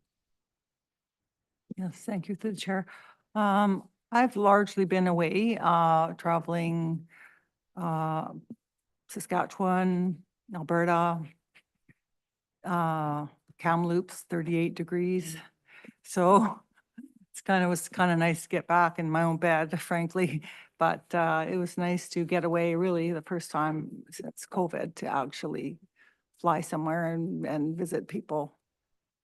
Yes, thank you to the chair. I've largely been away, traveling, Saskatchewan, Alberta, Kamloops, 38 degrees. So was kind of nice to get back in my own bed, frankly. But it was nice to get away, really the first time since COVID, to actually fly somewhere and visit people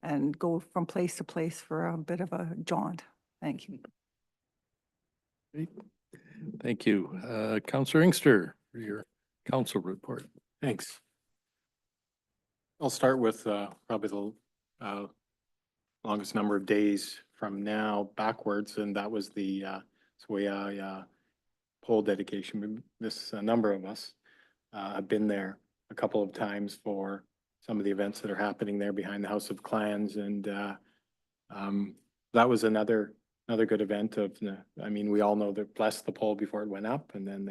and go from place to place for a bit of a jaunt. Thank you. Great. Thank you. Councillor Inkster, for your council report. Thanks. I'll start with probably the longest number of days from now backwards, and that was the Sawaya pole dedication. This number of us have been there a couple of times for some of the events that are happening there behind the House of Clans, and that was another good event. I mean, we all know that blessed the pole before it went up, and then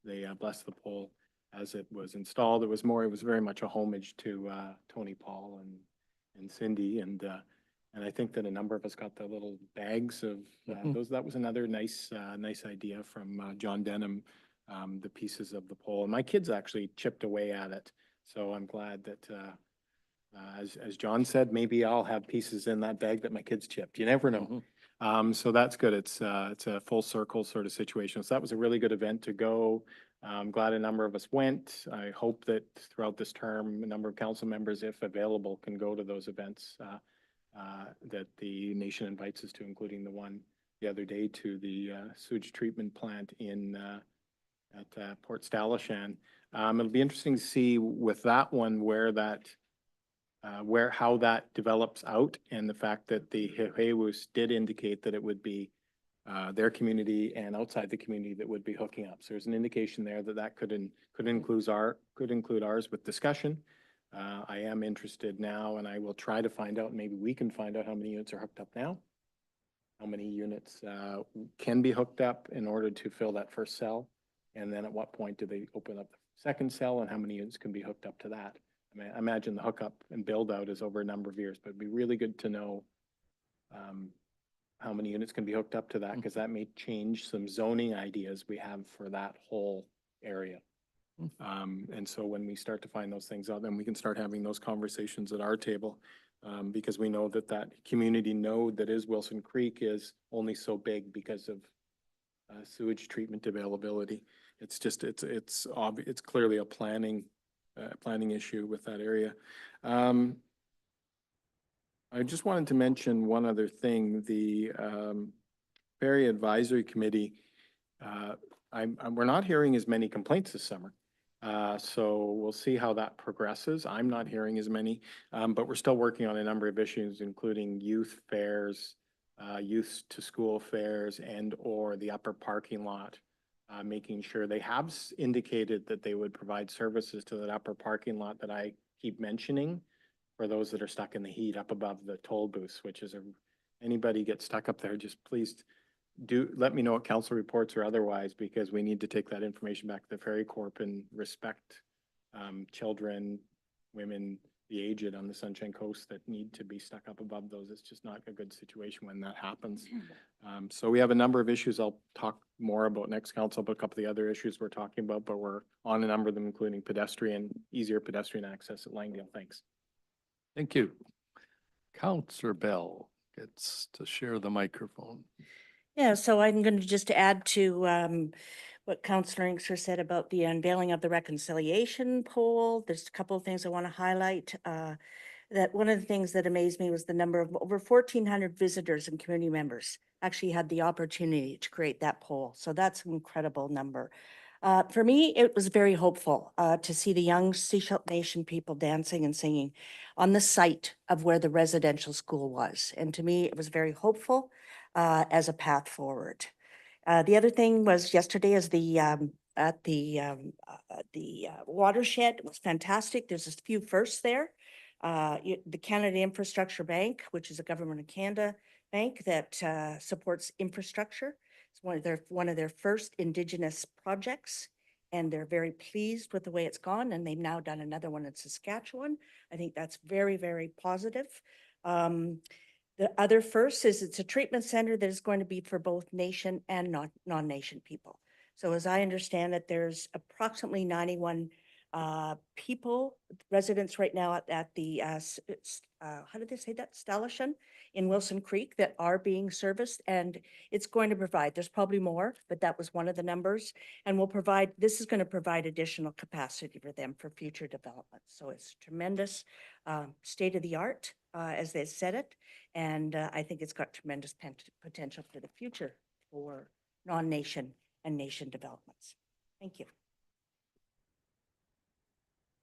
they blessed the pole as it was installed. It was very much a homage to Tony Paul and Cindy, and I think that a number of us got the little bags of those. That was another nice idea from John Denham, the pieces of the pole. And my kids actually chipped away at it. So I'm glad that, as John said, maybe I'll have pieces in that bag that my kids chipped. You never know. So that's good. It's a full circle sort of situation. So that was a really good event to go. I'm glad a number of us went. I hope that throughout this term, a number of council members, if available, can go to those events that the nation invites us to, including the one the other day to the sewage treatment plant at Port Stalishan. It'll be interesting to see with that one how that develops out, and the fact that the Hewewis did indicate that it would be their community and outside the community that would be hooking up. So there's an indication there that could include ours with discussion. I am interested now, and I will try to find out, maybe we can find out how many units are hooked up now, how many units can be hooked up in order to fill that first cell, and then at what point do they open up the second cell, and how many units can be hooked up to that. I mean, I imagine the hookup and build out is over a number of years, but it'd be really good to know how many units can be hooked up to that, because that may change some zoning ideas we have for that whole area. And so when we start to find those things out, then we can start having those conversations at our table, because we know that community node that is Wilson Creek is only so big because of sewage treatment availability. It's just, it's clearly a planning issue with that area. I just wanted to mention one other thing, the Ferry Advisory Committee. We're not hearing as many complaints this summer. So we'll see how that progresses. I'm not hearing as many, but we're still working on a number of issues, including youth fairs, youth to school fairs, and or the upper parking lot. Making sure they have indicated that they would provide services to that upper parking lot that I keep mentioning for those that are stuck in the heat up above the toll booths, which is anybody gets stuck up there, just please let me know at council reports or otherwise, because we need to take that information back to the Ferry Corp and respect children, women, the aged on the Sunshine Coast that need to be stuck up above those. It's just not a good situation when that happens. So we have a number of issues I'll talk more about next council, but a couple of the other issues we're talking about, but we're on a number of them, including easier pedestrian access at Langdale. Thanks. Thank you. Councillor Bell gets to share the microphone. Yeah, so I'm going to just add to what Councillor Inkster said about the unveiling of the reconciliation poll. There's a couple of things I want to highlight. That one of the things that amazed me was the number of over 1,400 visitors and community members actually had the opportunity to create that poll. So that's an incredible number. For me, it was very hopeful to see the young Sechelt Nation people dancing and singing on the site of where the residential school was. And to me, it was very hopeful as a path forward. The other thing was yesterday is at the watershed. It was fantastic. There's a few firsts there. The Canada Infrastructure Bank, which is a Government of Canada bank that supports infrastructure. It's one of their first Indigenous projects, and they're very pleased with the way it's gone. And they've now done another one in Saskatchewan. I think that's very, very positive. The other first is it's a treatment center that is going to be for both nation and non-nation people. So as I understand it, there's approximately 91 people, residents right now at the, how did they say that, Stallishan in Wilson Creek that are being serviced, and it's going to provide, there's probably more, but that was one of the numbers, and this is going to provide additional capacity for them for future development. So it's tremendous state of the art, as they said it, and I think it's got tremendous potential for the future for non-nation and nation developments. Thank you.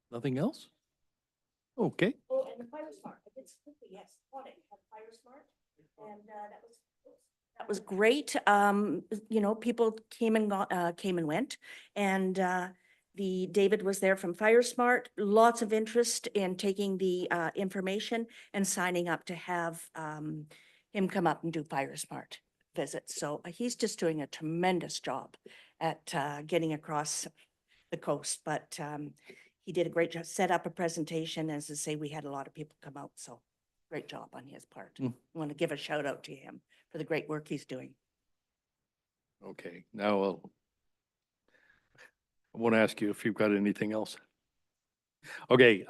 Nothing else? Okay. Oh, and the Fire Smart, I did quickly, yes, audit, had Fire Smart, and that was great. You know, people came and went, and David was there from Fire Smart. Lots of interest in taking the information and signing up to have him come up and do Fire Smart visits. So he's just doing a tremendous job at getting across the coast, but he did a great job, set up a presentation. As I say, we had a lot of people come out, so great job on his part. I want to give a shout out to him for the great work he's doing. Okay, now I want to ask you if you've got anything else. Okay,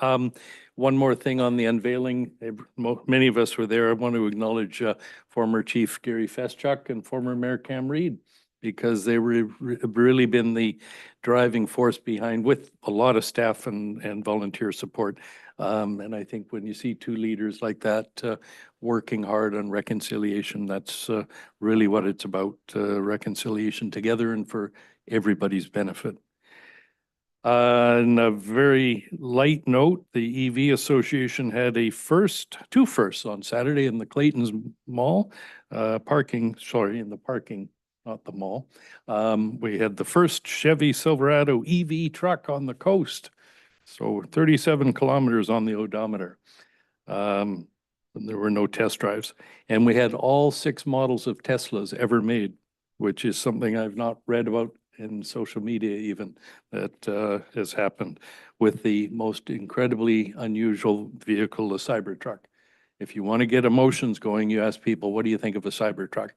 one more thing on the unveiling. Many of us were there. I want to acknowledge former Chief Gary Feschuk and former Mayor Cam Reed, because they really been the driving force behind, with a lot of staff and volunteer support. And I think when you see two leaders like that working hard on reconciliation, that's really what it's about, reconciliation together and for everybody's benefit. On a very light note, the EV Association had two firsts on Saturday in the Clayton's Mall, in the parking, not the mall. We had the first Chevy Silverado EV truck on the coast. So 37 kilometers on the odometer. And there were no test drives. And we had all 6 models of Teslas ever made, which is something I've not read about in social media even, that has happened with the most incredibly unusual vehicle, the Cybertruck. If you want to get emotions going, you ask people, what do you think of a Cybertruck?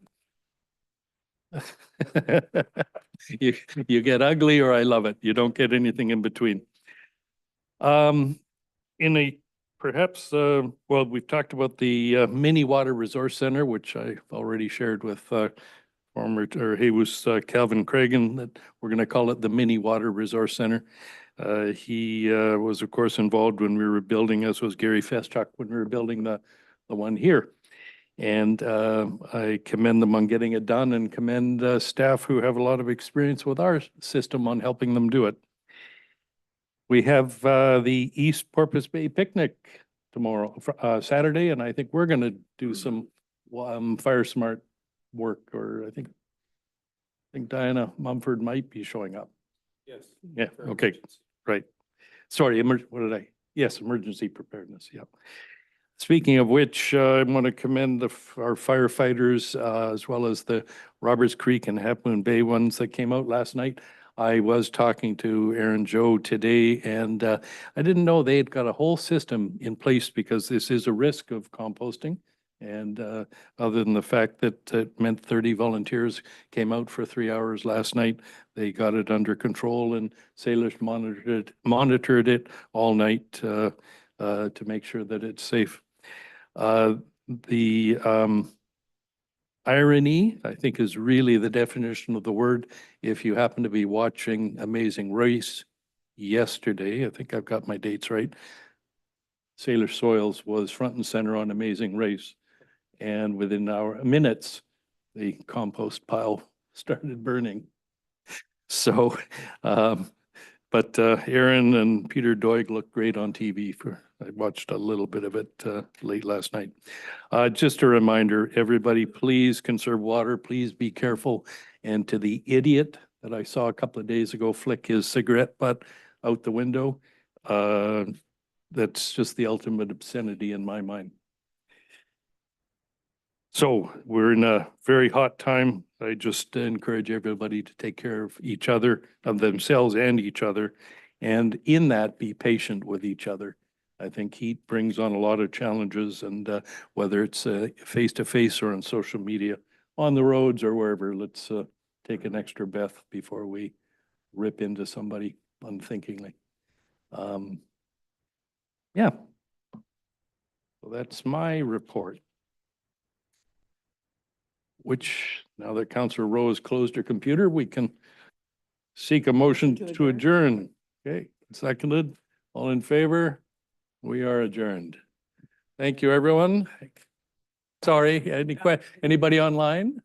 You get ugly or I love it. You don't get anything in between. Well, we've talked about the mini water resource center, which I've already shared with he was Calvin Cragen, that we're going to call it the mini water resource center. He was of course involved when we were building, as was Gary Feschuk, when we were building the the one here. And I commend them on getting it done and commend staff who have a lot of experience with our system on helping them do it. We have the East Porpoise Bay picnic tomorrow, Saturday, and I think we're going to do some Fire Smart work, or I think Diana Mumford might be showing up. Yes. Yeah, okay, right. Sorry, what did I? Yes, emergency preparedness, yeah. Speaking of which, I want to commend our firefighters, as well as the Roberts Creek and Half Moon Bay ones that came out last night. I was talking to Aaron Joe today, and I didn't know they had got a whole system in place, because this is a risk of composting. And other than the fact that it meant 30 volunteers came out for 3 hours last night, they got it under control, and Salish monitored it all night to make sure that it's safe. The irony, I think, is really the definition of the word. If you happen to be watching Amazing Race yesterday, I think I've got my dates right, Salish Soils was front and center on Amazing Race. And within minutes, the compost pile started burning. So, but Aaron and Peter Doig looked great on TV. I watched a little bit of it late last night. Just a reminder, everybody, please conserve water. Please be careful. And to the idiot that I saw a couple of days ago flick his cigarette butt out the window, that's just the ultimate obscenity in my mind. So we're in a very hot time. I just encourage everybody to take care of each other, of themselves and each other. And in that, be patient with each other. I think heat brings on a lot of challenges, and whether it's face-to-face or on social media, on the roads or wherever, let's take an extra breath before we rip into somebody unthinkingly. Yeah. So that's my report. Which, now that Councillor Rose closed her computer, we can seek a motion to adjourn. Okay, seconded. All in favor? We are adjourned. Thank you, everyone. Sorry, anybody online?